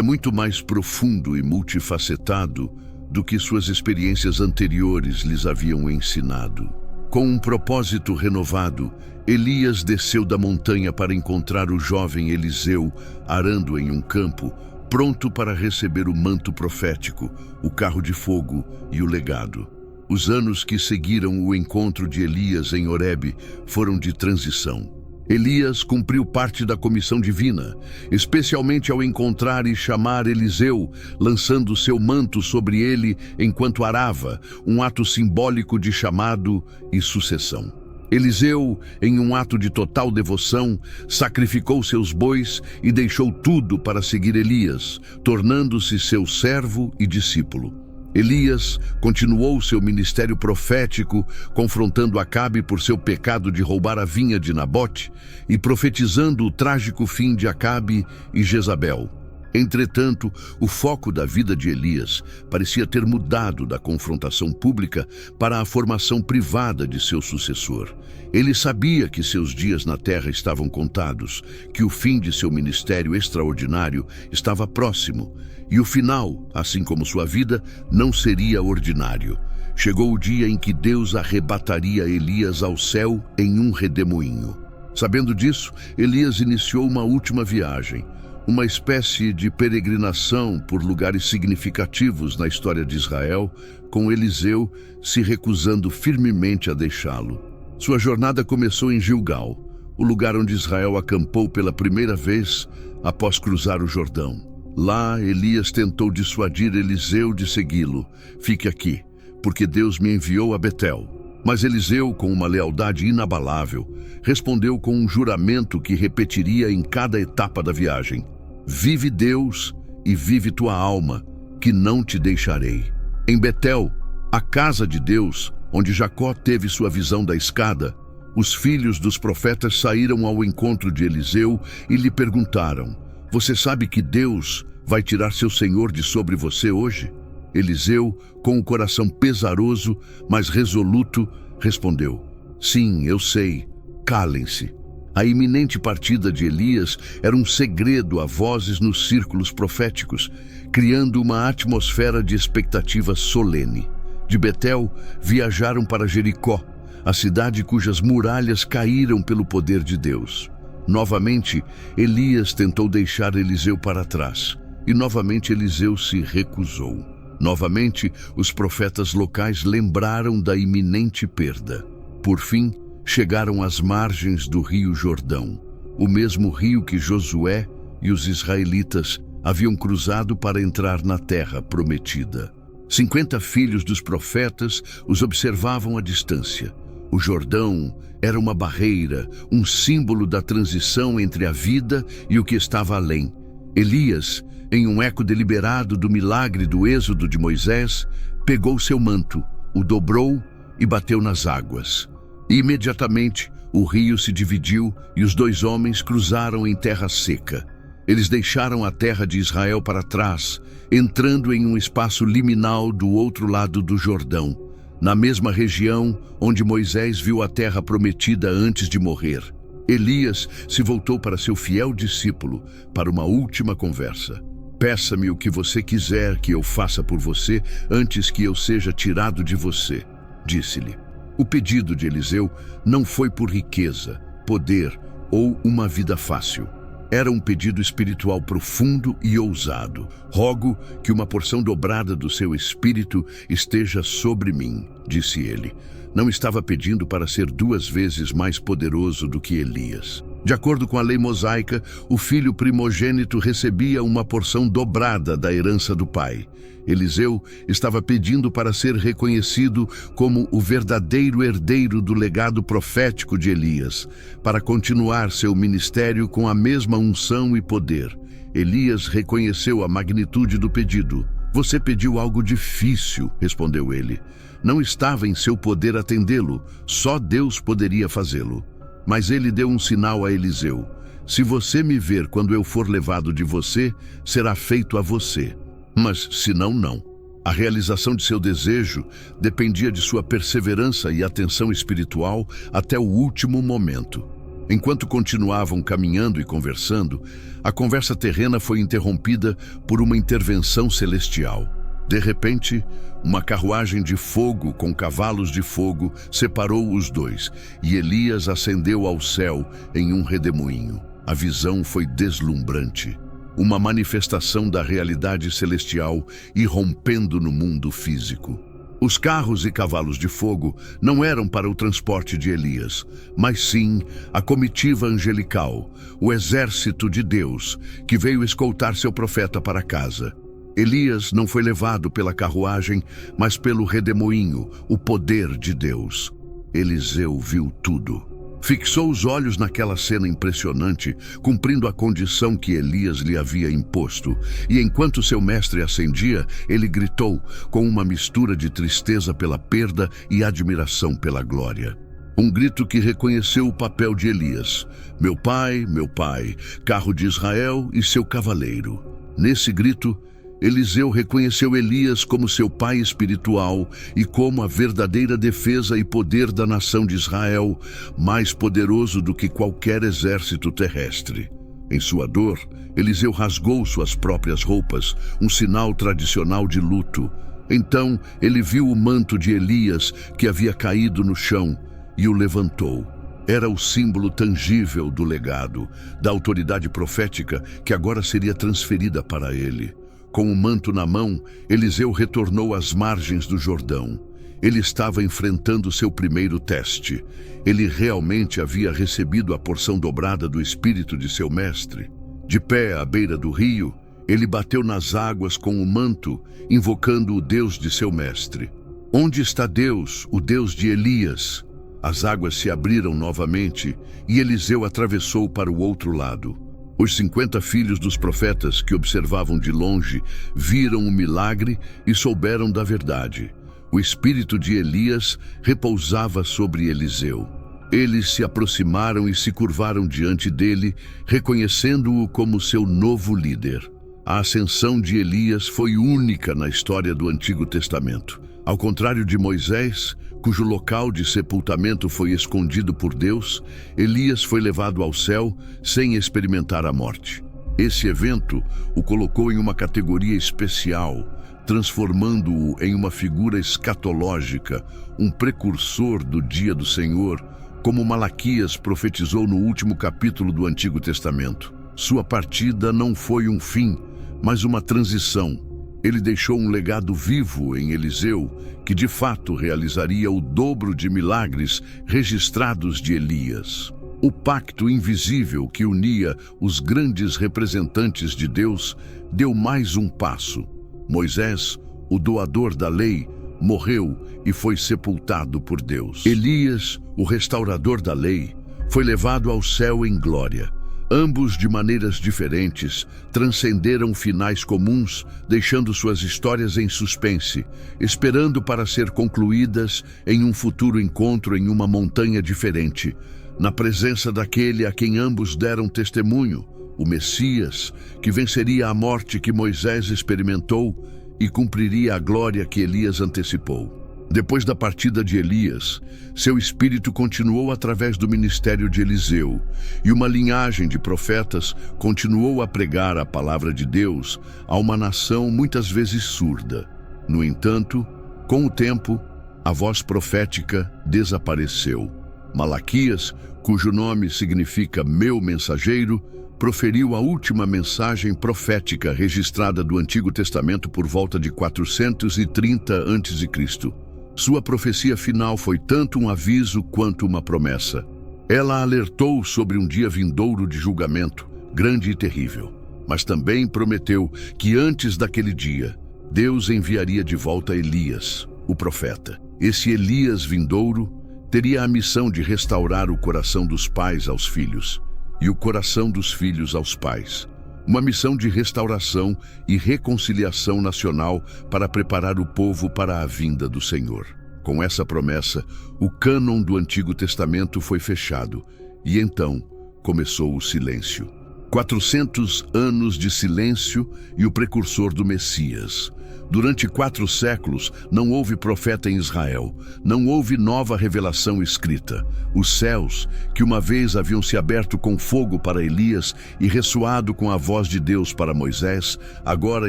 muito mais profundo e multifacetado do que suas experiências anteriores lhes haviam ensinado. Com um propósito renovado, Elias desceu da montanha para encontrar o jovem Eliseu arando em um campo, pronto para receber o manto profético, o carro de fogo e o legado. Os anos que seguiram o encontro de Elias em Horebe foram de transição. Elias cumpriu parte da comissão divina, especialmente ao encontrar e chamar Eliseu, lançando seu manto sobre ele enquanto arava, um ato simbólico de chamado e sucessão. Eliseu, em um ato de total devoção, sacrificou seus bois e deixou tudo para seguir Elias, tornando-se seu servo e discípulo. Elias continuou seu ministério profético, confrontando Acabe por seu pecado de roubar a vinha de Nabote e profetizando o trágico fim de Acabe e Jezabel. Entretanto, o foco da vida de Elias parecia ter mudado da confrontação pública para a formação privada de seu sucessor. Ele sabia que seus dias na terra estavam contados, que o fim de seu ministério extraordinário estava próximo, e o final, assim como sua vida, não seria ordinário. Chegou o dia em que Deus arrebataria Elias ao céu em um redemoinho. Sabendo disso, Elias iniciou uma última viagem, uma espécie de peregrinação por lugares significativos na história de Israel, com Eliseu se recusando firmemente a deixá-lo. Sua jornada começou em Gilgal, o lugar onde Israel acampou pela primeira vez após cruzar o Jordão. Lá, Elias tentou dissuadir Eliseu de segui-lo. Fique aqui, porque Deus me enviou a Betel. Mas Eliseu, com uma lealdade inabalável, respondeu com um juramento que repetiria em cada etapa da viagem: vive Deus e vive tua alma, que não te deixarei. Em Betel, a casa de Deus, onde Jacó teve sua visão da escada, os filhos dos profetas saíram ao encontro de Eliseu e lhe perguntaram: você sabe que Deus vai tirar seu senhor de sobre você hoje? Eliseu, com o coração pesaroso, mas resoluto, respondeu: sim, eu sei, calem-se. A iminente partida de Elias era um segredo a vozes nos círculos proféticos, criando uma atmosfera de expectativa solene. De Betel, viajaram para Jericó, a cidade cujas muralhas caíram pelo poder de Deus. Novamente, Elias tentou deixar Eliseu para trás, e novamente Eliseu se recusou. Novamente, os profetas locais lembraram da iminente perda. Por fim, chegaram às margens do rio Jordão, o mesmo rio que Josué e os israelitas haviam cruzado para entrar na terra prometida. 50 filhos dos profetas os observavam à distância. O Jordão era uma barreira, um símbolo da transição entre a vida e o que estava além. Elias, em um eco deliberado do milagre do êxodo de Moisés, pegou seu manto, o dobrou e bateu nas águas. Imediatamente, o rio se dividiu e os dois homens cruzaram em terra seca. Eles deixaram a terra de Israel para trás, entrando em um espaço liminal do outro lado do Jordão, na mesma região onde Moisés viu a terra prometida antes de morrer. Elias se voltou para seu fiel discípulo para uma última conversa. Peça-me o que você quiser que eu faça por você antes que eu seja tirado de você, disse-lhe. O pedido de Eliseu não foi por riqueza, poder ou uma vida fácil. Era um pedido espiritual profundo e ousado. Rogo que uma porção dobrada do seu espírito esteja sobre mim, disse ele. Não estava pedindo para ser 2 vezes mais poderoso do que Elias. De acordo com a lei mosaica, o filho primogênito recebia uma porção dobrada da herança do pai. Eliseu estava pedindo para ser reconhecido como o verdadeiro herdeiro do legado profético de Elias, para continuar seu ministério com a mesma unção e poder. Elias reconheceu a magnitude do pedido. "Você pediu algo difícil", respondeu ele. "Não estava em seu poder atendê-lo, só Deus poderia fazê-lo." Mas ele deu um sinal a Eliseu: "Se você me ver quando eu for levado de você, será feito a você. Mas se não, não." A realização de seu desejo dependia de sua perseverança e atenção espiritual até o último momento. Enquanto continuavam caminhando e conversando, a conversa terrena foi interrompida por uma intervenção celestial. De repente, uma carruagem de fogo com cavalos de fogo separou os dois, e Elias ascendeu ao céu em um redemoinho. A visão foi deslumbrante, uma manifestação da realidade celestial irrompendo no mundo físico. Os carros e cavalos de fogo não eram para o transporte de Elias, mas sim a comitiva angelical, o exército de Deus, que veio escoltar seu profeta para casa. Elias não foi levado pela carruagem, mas pelo redemoinho, o poder de Deus. Eliseu viu tudo. Fixou os olhos naquela cena impressionante, cumprindo a condição que Elias lhe havia imposto. E enquanto seu mestre ascendia, ele gritou, com uma mistura de tristeza pela perda e admiração pela glória. Um grito que reconheceu o papel de Elias. Meu pai, carro de Israel e seu cavaleiro." Nesse grito, Eliseu reconheceu Elias como seu pai espiritual e como a verdadeira defesa e poder da nação de Israel, mais poderoso do que qualquer exército terrestre. Em sua dor, Eliseu rasgou suas próprias roupas, um sinal tradicional de luto. Então ele viu o manto de Elias que havia caído no chão e o levantou. Era o símbolo tangível do legado, da autoridade profética que agora seria transferida para ele. Com o manto na mão, Eliseu retornou às margens do Jordão. Ele estava enfrentando seu primeiro teste. Ele realmente havia recebido a porção dobrada do espírito de seu mestre. De pé à beira do rio, ele bateu nas águas com o manto, invocando o Deus de seu mestre. "Onde está Deus, o Deus de Elias?" As águas se abriram novamente e Eliseu atravessou para o outro lado. Os 50 filhos dos profetas que observavam de longe viram o milagre e souberam da verdade. O espírito de Elias repousava sobre Eliseu. Eles se aproximaram e se curvaram diante dele, reconhecendo-o como seu novo líder. A ascensão de Elias foi única na história do Antigo Testamento. Ao contrário de Moisés, cujo local de sepultamento foi escondido por Deus, Elias foi levado ao céu sem experimentar a morte. Esse evento o colocou em uma categoria especial, transformando-o em uma figura escatológica, um precursor do dia do Senhor, como Malaquias profetizou no último capítulo do Antigo Testamento. Sua partida não foi um fim, mas uma transição. Ele deixou um legado vivo em Eliseu, que de fato realizaria o dobro de milagres registrados de Elias. O pacto invisível que unia os grandes representantes de Deus deu mais um passo. Moisés, o doador da lei, morreu e foi sepultado por Deus. Elias, o restaurador da lei, foi levado ao céu em glória. Ambos, de maneiras diferentes, transcenderam finais comuns, deixando suas histórias em suspense, esperando para ser concluídas em um futuro encontro em uma montanha diferente, na presença daquele a quem ambos deram testemunho, o Messias, que venceria a morte que Moisés experimentou e cumpriria a glória que Elias antecipou. Depois da partida de Elias, seu espírito continuou através do ministério de Eliseu, e uma linhagem de profetas continuou a pregar a palavra de Deus a uma nação muitas vezes surda. No entanto, com o tempo, a voz profética desapareceu. Malaquias, cujo nome significa meu mensageiro, proferiu a última mensagem profética registrada do Antigo Testamento por volta de 430 a.C. Sua profecia final foi tanto um aviso quanto uma promessa. Ela alertou sobre um dia vindouro de julgamento, grande e terrível, mas também prometeu que antes daquele dia, Deus enviaria de volta Elias, o profeta. Esse Elias vindouro teria a missão de restaurar o coração dos pais aos filhos e o coração dos filhos aos pais. Uma missão de restauração e reconciliação nacional para preparar o povo para a vinda do Senhor. Com essa promessa, o cânon do Antigo Testamento foi fechado e então começou o silêncio. 400 anos de silêncio e o precursor do Messias. Durante 4 séculos, não houve profeta em Israel, não houve nova revelação escrita. Os céus, que uma vez haviam se aberto com fogo para Elias e ressoado com a voz de Deus para Moisés, agora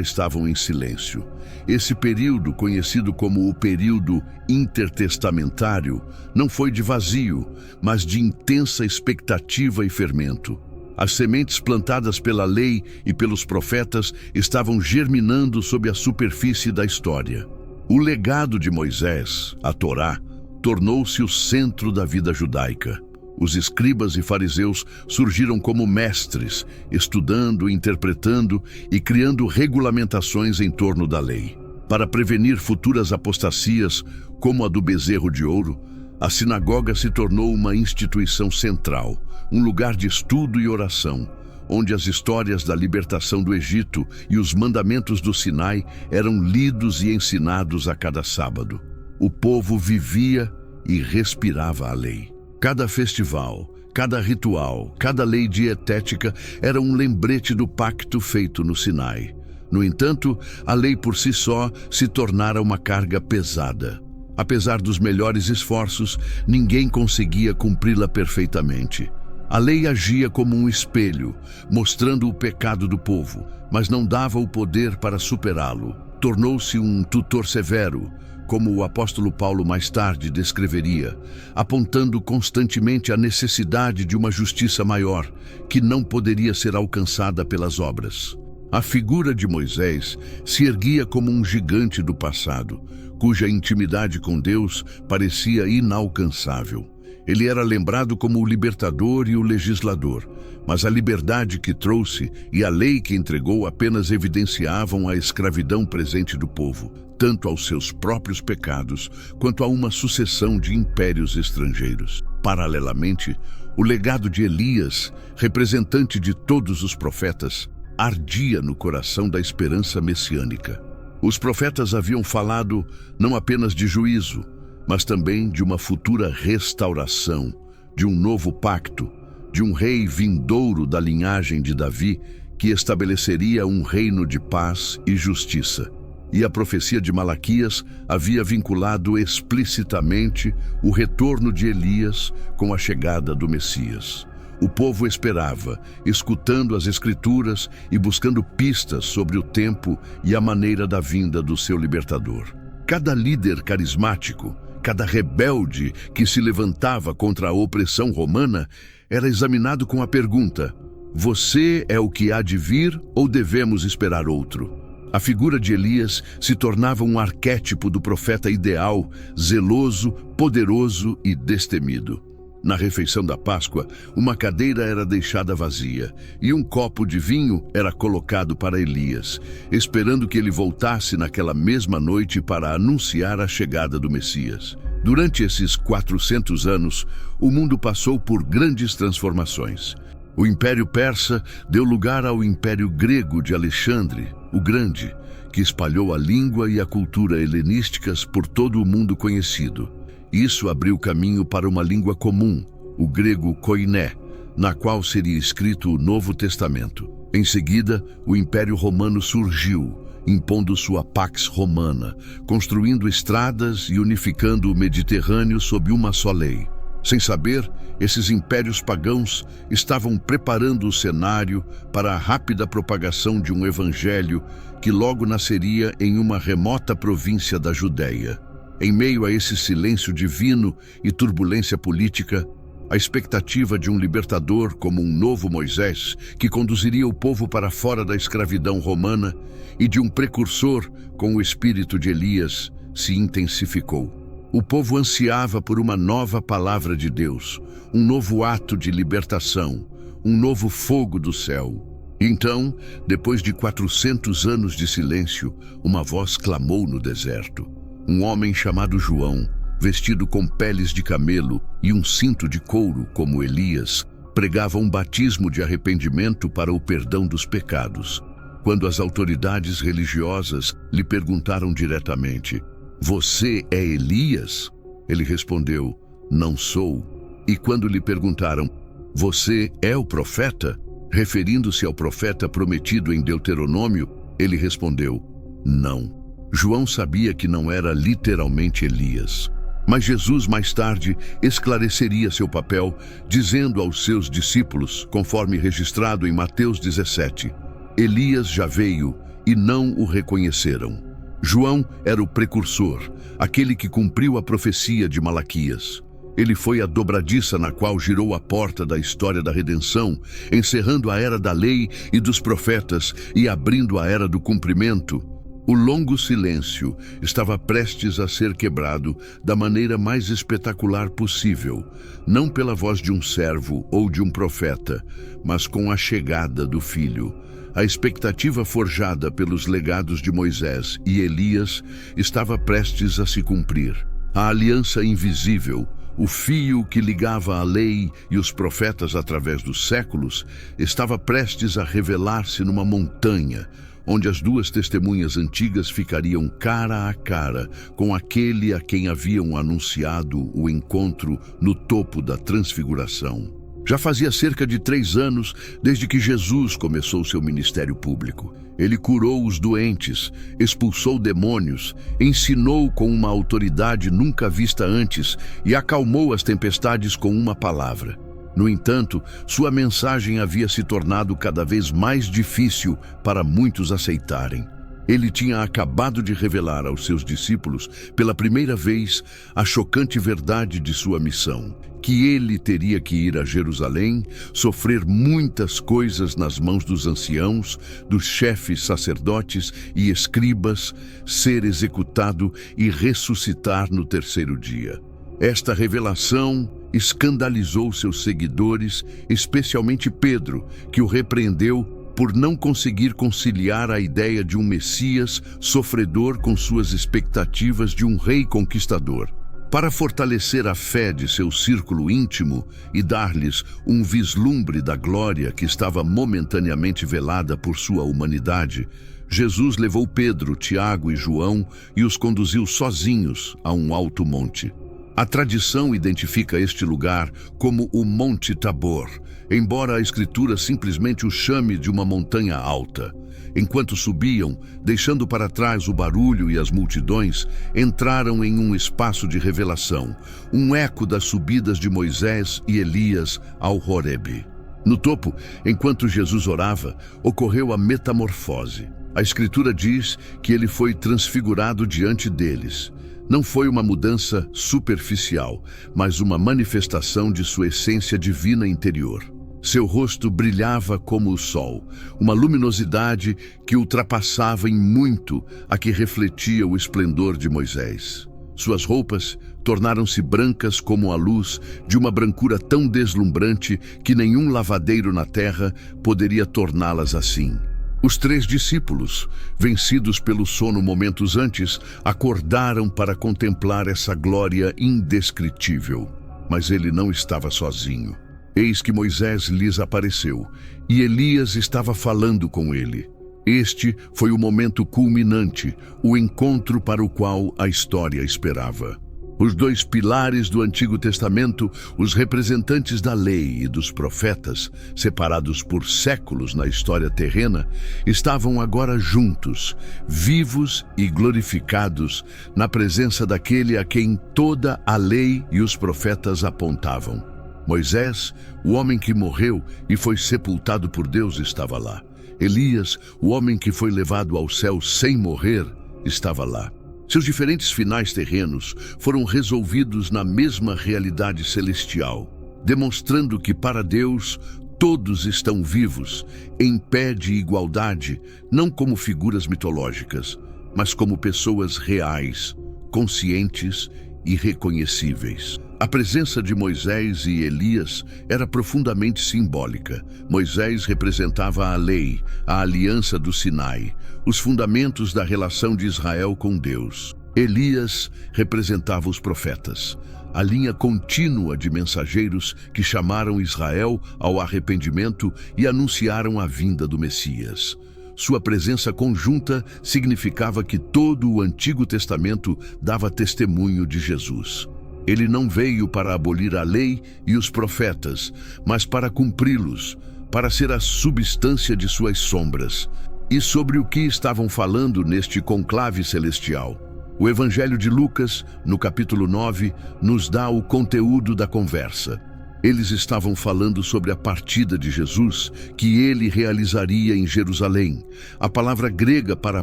estavam em silêncio. Esse período, conhecido como o período intertestamentário, não foi de vazio, mas de intensa expectativa e fermento. As sementes plantadas pela lei e pelos profetas estavam germinando sob a superfície da história. O legado de Moisés, a Torá, tornou-se o centro da vida judaica. Os escribas e fariseus surgiram como mestres, estudando, interpretando e criando regulamentações em torno da lei. Para prevenir futuras apostasias, como a do bezerro de ouro, a sinagoga se tornou uma instituição central, um lugar de estudo e oração, onde as histórias da libertação do Egito e os mandamentos do Sinai eram lidos e ensinados a cada sábado. O povo vivia e respirava a lei. Cada festival, cada ritual, cada lei dietética era um lembrete do pacto feito no Sinai. No entanto, a lei por si só se tornara uma carga pesada. Apesar dos melhores esforços, ninguém conseguia cumpri-la perfeitamente. A lei agia como um espelho, mostrando o pecado do povo, mas não dava o poder para superá-lo. Tornou-se um tutor severo, como o apóstolo Paulo mais tarde descreveria, apontando constantemente a necessidade de uma justiça maior, que não poderia ser alcançada pelas obras. A figura de Moisés se erguia como um gigante do passado, cuja intimidade com Deus parecia inalcançável. Ele era lembrado como o libertador e o legislador, mas a liberdade que trouxe e a lei que entregou apenas evidenciavam a escravidão presente do povo, tanto aos seus próprios pecados quanto a uma sucessão de impérios estrangeiros. Paralelamente, o legado de Elias, representante de todos os profetas, ardia no coração da esperança messiânica. Os profetas haviam falado não apenas de juízo, mas também de uma futura restauração, de um novo pacto, de um rei vindouro da linhagem de Davi que estabeleceria um reino de paz e justiça. E a profecia de Malaquias havia vinculado explicitamente o retorno de Elias com a chegada do Messias. O povo esperava, escutando as Escrituras e buscando pistas sobre o tempo e a maneira da vinda do seu libertador. Cada líder carismático, cada rebelde que se levantava contra a opressão romana era examinado com a pergunta: você é o que há de vir ou devemos esperar outro? A figura de Elias se tornava um arquétipo do profeta ideal, zeloso, poderoso e destemido. Na refeição da Páscoa, uma cadeira era deixada vazia e um copo de vinho era colocado para Elias, esperando que ele voltasse naquela mesma noite para anunciar a chegada do Messias. Durante esses 400 anos, o mundo passou por grandes transformações. O Império Persa deu lugar ao Império Grego de Alexandre, o Grande, que espalhou a língua e a cultura helenísticas por todo o mundo conhecido. Isso abriu caminho para uma língua comum, o grego koiné, na qual seria escrito o Novo Testamento. Em seguida, o Império Romano surgiu, impondo sua Pax Romana, construindo estradas e unificando o Mediterrâneo sob uma só lei. Sem saber, esses impérios pagãos estavam preparando o cenário para a rápida propagação de um evangelho que logo nasceria em uma remota província da Judéia. Em meio a esse silêncio divino e turbulência política, a expectativa de um libertador como um novo Moisés, que conduziria o povo para fora da escravidão romana, e de um precursor com o espírito de Elias, se intensificou. O povo ansiava por uma nova palavra de Deus, um novo ato de libertação, um novo fogo do céu. Então, depois de 400 anos de silêncio, uma voz clamou no deserto. Um homem chamado João, vestido com peles de camelo e um cinto de couro como Elias, pregava um batismo de arrependimento para o perdão dos pecados. Quando as autoridades religiosas lhe perguntaram diretamente: "Você é Elias?" Ele respondeu: "Não sou." E quando lhe perguntaram: "Você é o profeta?" referindo-se ao profeta prometido em Deuteronômio, ele respondeu: "Não." João sabia que não era literalmente Elias. Mas Jesus mais tarde esclareceria seu papel, dizendo aos seus discípulos, conforme registrado em Mateus 17, "Elias já veio e não o reconheceram." João era o precursor, aquele que cumpriu a profecia de Malaquias. Ele foi a dobradiça na qual girou a porta da história da redenção, encerrando a era da lei e dos profetas e abrindo a era do cumprimento. O longo silêncio estava prestes a ser quebrado da maneira mais espetacular possível, não pela voz de um servo ou de um profeta, mas com a chegada do Filho. A expectativa forjada pelos legados de Moisés e Elias estava prestes a se cumprir. A aliança invisível, o fio que ligava a lei e os profetas através dos séculos, estava prestes a revelar-se numa montanha, onde as duas testemunhas antigas ficariam cara a cara com aquele a quem haviam anunciado o encontro no topo da transfiguração. Já fazia cerca de 3 anos desde que Jesus começou seu ministério público. Ele curou os doentes, expulsou demônios, ensinou com uma autoridade nunca vista antes e acalmou as tempestades com uma palavra. No entanto, sua mensagem havia se tornado cada vez mais difícil para muitos aceitarem. Ele tinha acabado de revelar aos seus discípulos, pela primeira vez, a chocante verdade de sua missão, que ele teria que ir a Jerusalém, sofrer muitas coisas nas mãos dos anciãos, dos chefes sacerdotes e escribas, ser executado e ressuscitar no 3º dia. Esta revelação escandalizou seus seguidores, especialmente Pedro, que o repreendeu por não conseguir conciliar a ideia de um Messias sofredor com suas expectativas de um rei conquistador. Para fortalecer a fé de seu círculo íntimo e dar-lhes um vislumbre da glória que estava momentaneamente velada por sua humanidade, Jesus levou Pedro, Tiago e João e os conduziu sozinhos a um alto monte. A tradição identifica este lugar como o Monte Tabor, embora a Escritura simplesmente o chame de uma montanha alta. Enquanto subiam, deixando para trás o barulho e as multidões, entraram em um espaço de revelação, um eco das subidas de Moisés e Elias ao Horebe. No topo, enquanto Jesus orava, ocorreu a metamorfose. A Escritura diz que ele foi transfigurado diante deles. Não foi uma mudança superficial, mas uma manifestação de sua essência divina interior. Seu rosto brilhava como o sol, uma luminosidade que ultrapassava em muito a que refletia o esplendor de Moisés. Suas roupas tornaram-se brancas como a luz, de uma brancura tão deslumbrante que nenhum lavadeiro na terra poderia torná-las assim. Os 3 discípulos, vencidos pelo sono momentos antes, acordaram para contemplar essa glória indescritível. Mas ele não estava sozinho. Eis que Moisés lhes apareceu, e Elias estava falando com ele. Este foi o momento culminante, o encontro para o qual a história esperava. Os 2 pilares do Antigo Testamento, os representantes da lei e dos profetas, separados por séculos na história terrena, estavam agora juntos, vivos e glorificados, na presença daquele a quem toda a lei e os profetas apontavam. Moisés, o homem que morreu e foi sepultado por Deus, estava lá. Elias, o homem que foi levado ao céu sem morrer, estava lá. Seus diferentes finais terrenos foram resolvidos na mesma realidade celestial, demonstrando que para Deus todos estão vivos, em pé de igualdade, não como figuras mitológicas, mas como pessoas reais, conscientes irreconhecíveis. A presença de Moisés e Elias era profundamente simbólica. Moisés representava a lei, a aliança do Sinai, os fundamentos da relação de Israel com Deus. Elias representava os profetas, a linha contínua de mensageiros que chamaram Israel ao arrependimento e anunciaram a vinda do Messias. Sua presença conjunta significava que todo o Antigo Testamento dava testemunho de Jesus. Ele não veio para abolir a lei e os profetas, mas para cumpri-los, para ser a substância de suas sombras. E sobre o que estavam falando neste conclave celestial? O Evangelho de Lucas, no capítulo 9, nos dá o conteúdo da conversa. Eles estavam falando sobre a partida de Jesus, que ele realizaria em Jerusalém. A palavra grega para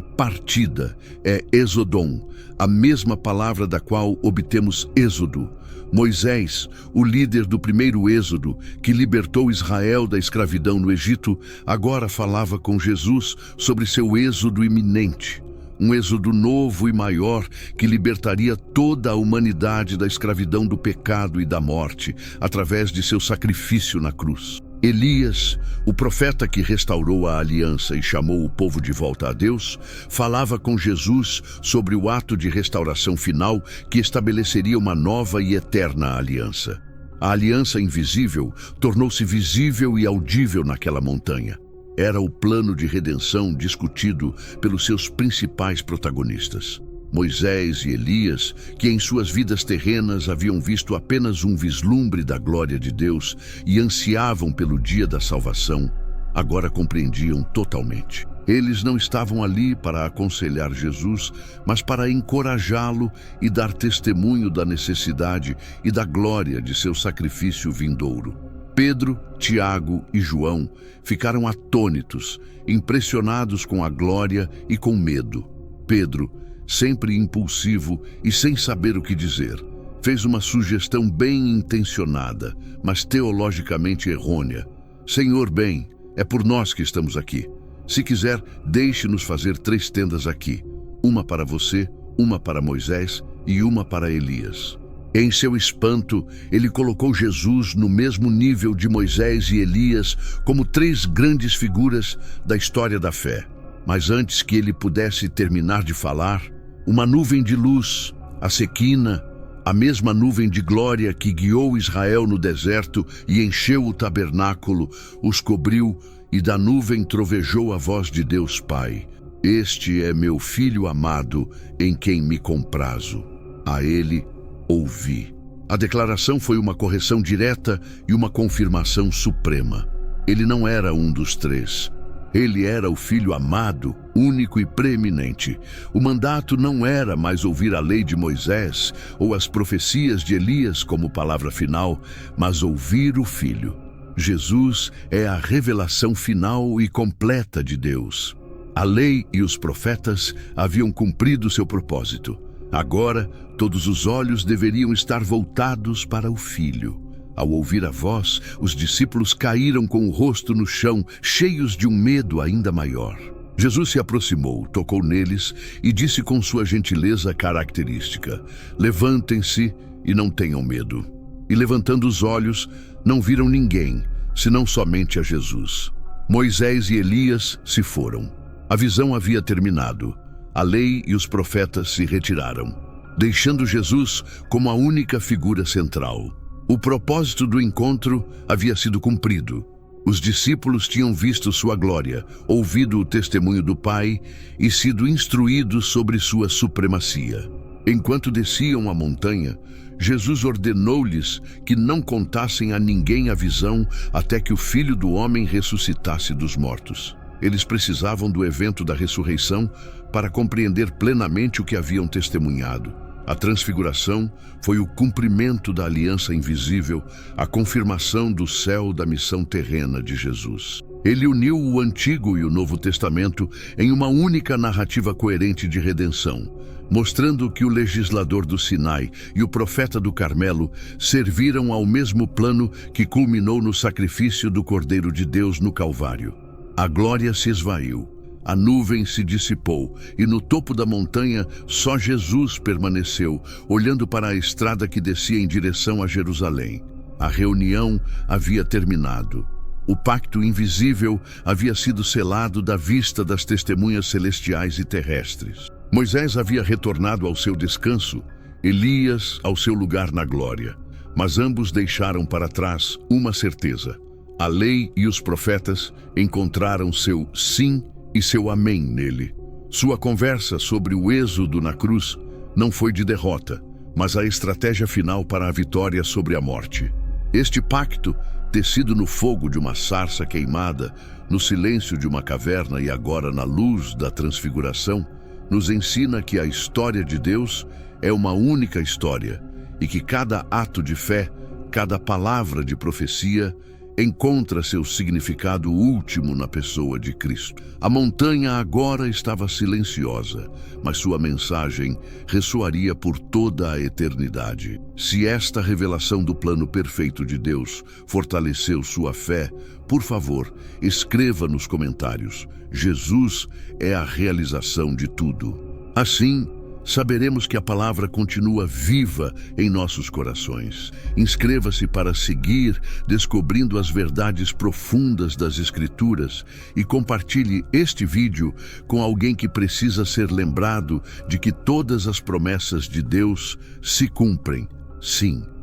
partida é exodon, a mesma palavra da qual obtemos êxodo. Moisés, o líder do primeiro êxodo, que libertou Israel da escravidão no Egito, agora falava com Jesus sobre seu êxodo iminente. Um êxodo novo e maior que libertaria toda a humanidade da escravidão do pecado e da morte, através de seu sacrifício na cruz. Elias, o profeta que restaurou a aliança e chamou o povo de volta a Deus, falava com Jesus sobre o ato de restauração final que estabeleceria uma nova e eterna aliança. A aliança invisível tornou-se visível e audível naquela montanha. Era o plano de redenção discutido pelos seus principais protagonistas. Moisés e Elias, que em suas vidas terrenas haviam visto apenas um vislumbre da glória de Deus e ansiavam pelo dia da salvação, agora compreendiam totalmente. Eles não estavam ali para aconselhar Jesus, mas para encorajá-lo e dar testemunho da necessidade e da glória de seu sacrifício vindouro. Pedro, Tiago e João ficaram atônitos, impressionados com a glória e com medo. Pedro, sempre impulsivo e sem saber o que dizer, fez uma sugestão bem intencionada, mas teologicamente errônea. Senhor, bem, é por nós que estamos aqui. Se quiser, deixe-nos fazer 3 tendas aqui, uma para você, uma para Moisés e uma para Elias. Em seu espanto, ele colocou Jesus no mesmo nível de Moisés e Elias como 3 grandes figuras da história da fé. Mas antes que ele pudesse terminar de falar, uma nuvem de luz, a Sequina, a mesma nuvem de glória que guiou Israel no deserto e encheu o tabernáculo, os cobriu e da nuvem trovejou a voz de Deus Pai. Este é meu Filho amado, em quem me comprazo. A ele ouvi. A declaração foi uma correção direta e uma confirmação suprema. Ele não era um dos 3. Ele era o Filho amado, único e preeminente. O mandato não era mais ouvir a lei de Moisés ou as profecias de Elias como palavra final, mas ouvir o Filho. Jesus é a revelação final e completa de Deus. A lei e os profetas haviam cumprido seu propósito. Agora, todos os olhos deveriam estar voltados para o Filho. Ao ouvir a voz, os discípulos caíram com o rosto no chão, cheios de um medo ainda maior. Jesus se aproximou, tocou neles e disse com sua gentileza característica: levantem-se e não tenham medo. E levantando os olhos, não viram ninguém, senão somente a Jesus. Moisés e Elias se foram. A visão havia terminado. A lei e os profetas se retiraram, deixando Jesus como a única figura central. O propósito do encontro havia sido cumprido. Os discípulos tinham visto sua glória, ouvido o testemunho do Pai e sido instruídos sobre sua supremacia. Enquanto desciam a montanha, Jesus ordenou-lhes que não contassem a ninguém a visão até que o Filho do Homem ressuscitasse dos mortos. Eles precisavam do evento da ressurreição para compreender plenamente o que haviam testemunhado. A transfiguração foi o cumprimento da aliança invisível, a confirmação do céu da missão terrena de Jesus. Ele uniu o Antigo e o Novo Testamento em uma única narrativa coerente de redenção, mostrando que o legislador do Sinai e o profeta do Carmelo serviram ao mesmo plano que culminou no sacrifício do Cordeiro de Deus no Calvário. A glória se esvaiu, A nuvem se dissipou e no topo da montanha só Jesus permaneceu, olhando para a estrada que descia em direção a Jerusalém. A reunião havia terminado. O pacto invisível havia sido selado da vista das testemunhas celestiais e terrestres. Moisés havia retornado ao seu descanso, Elias ao seu lugar na glória. Mas ambos deixaram para trás uma certeza. A lei e os profetas encontraram seu sim e seu amém nele. Sua conversa sobre o êxodo na cruz não foi de derrota, mas a estratégia final para a vitória sobre a morte. Este pacto, tecido no fogo de uma sarça queimada, no silêncio de uma caverna e agora na luz da transfiguração, nos ensina que a história de Deus é uma única história e que cada ato de fé, cada palavra de profecia, encontra seu significado último na pessoa de Cristo. A montanha agora estava silenciosa, mas sua mensagem ressoaria por toda a eternidade. Se esta revelação do plano perfeito de Deus fortaleceu sua fé, por favor, escreva nos comentários: Jesus é a realização de tudo. Assim, saberemos que a palavra continua viva em nossos corações. Inscreva-se para seguir descobrindo as verdades profundas das Escrituras e compartilhe este vídeo com alguém que precisa ser lembrado de que todas as promessas de Deus se cumprem. Sim.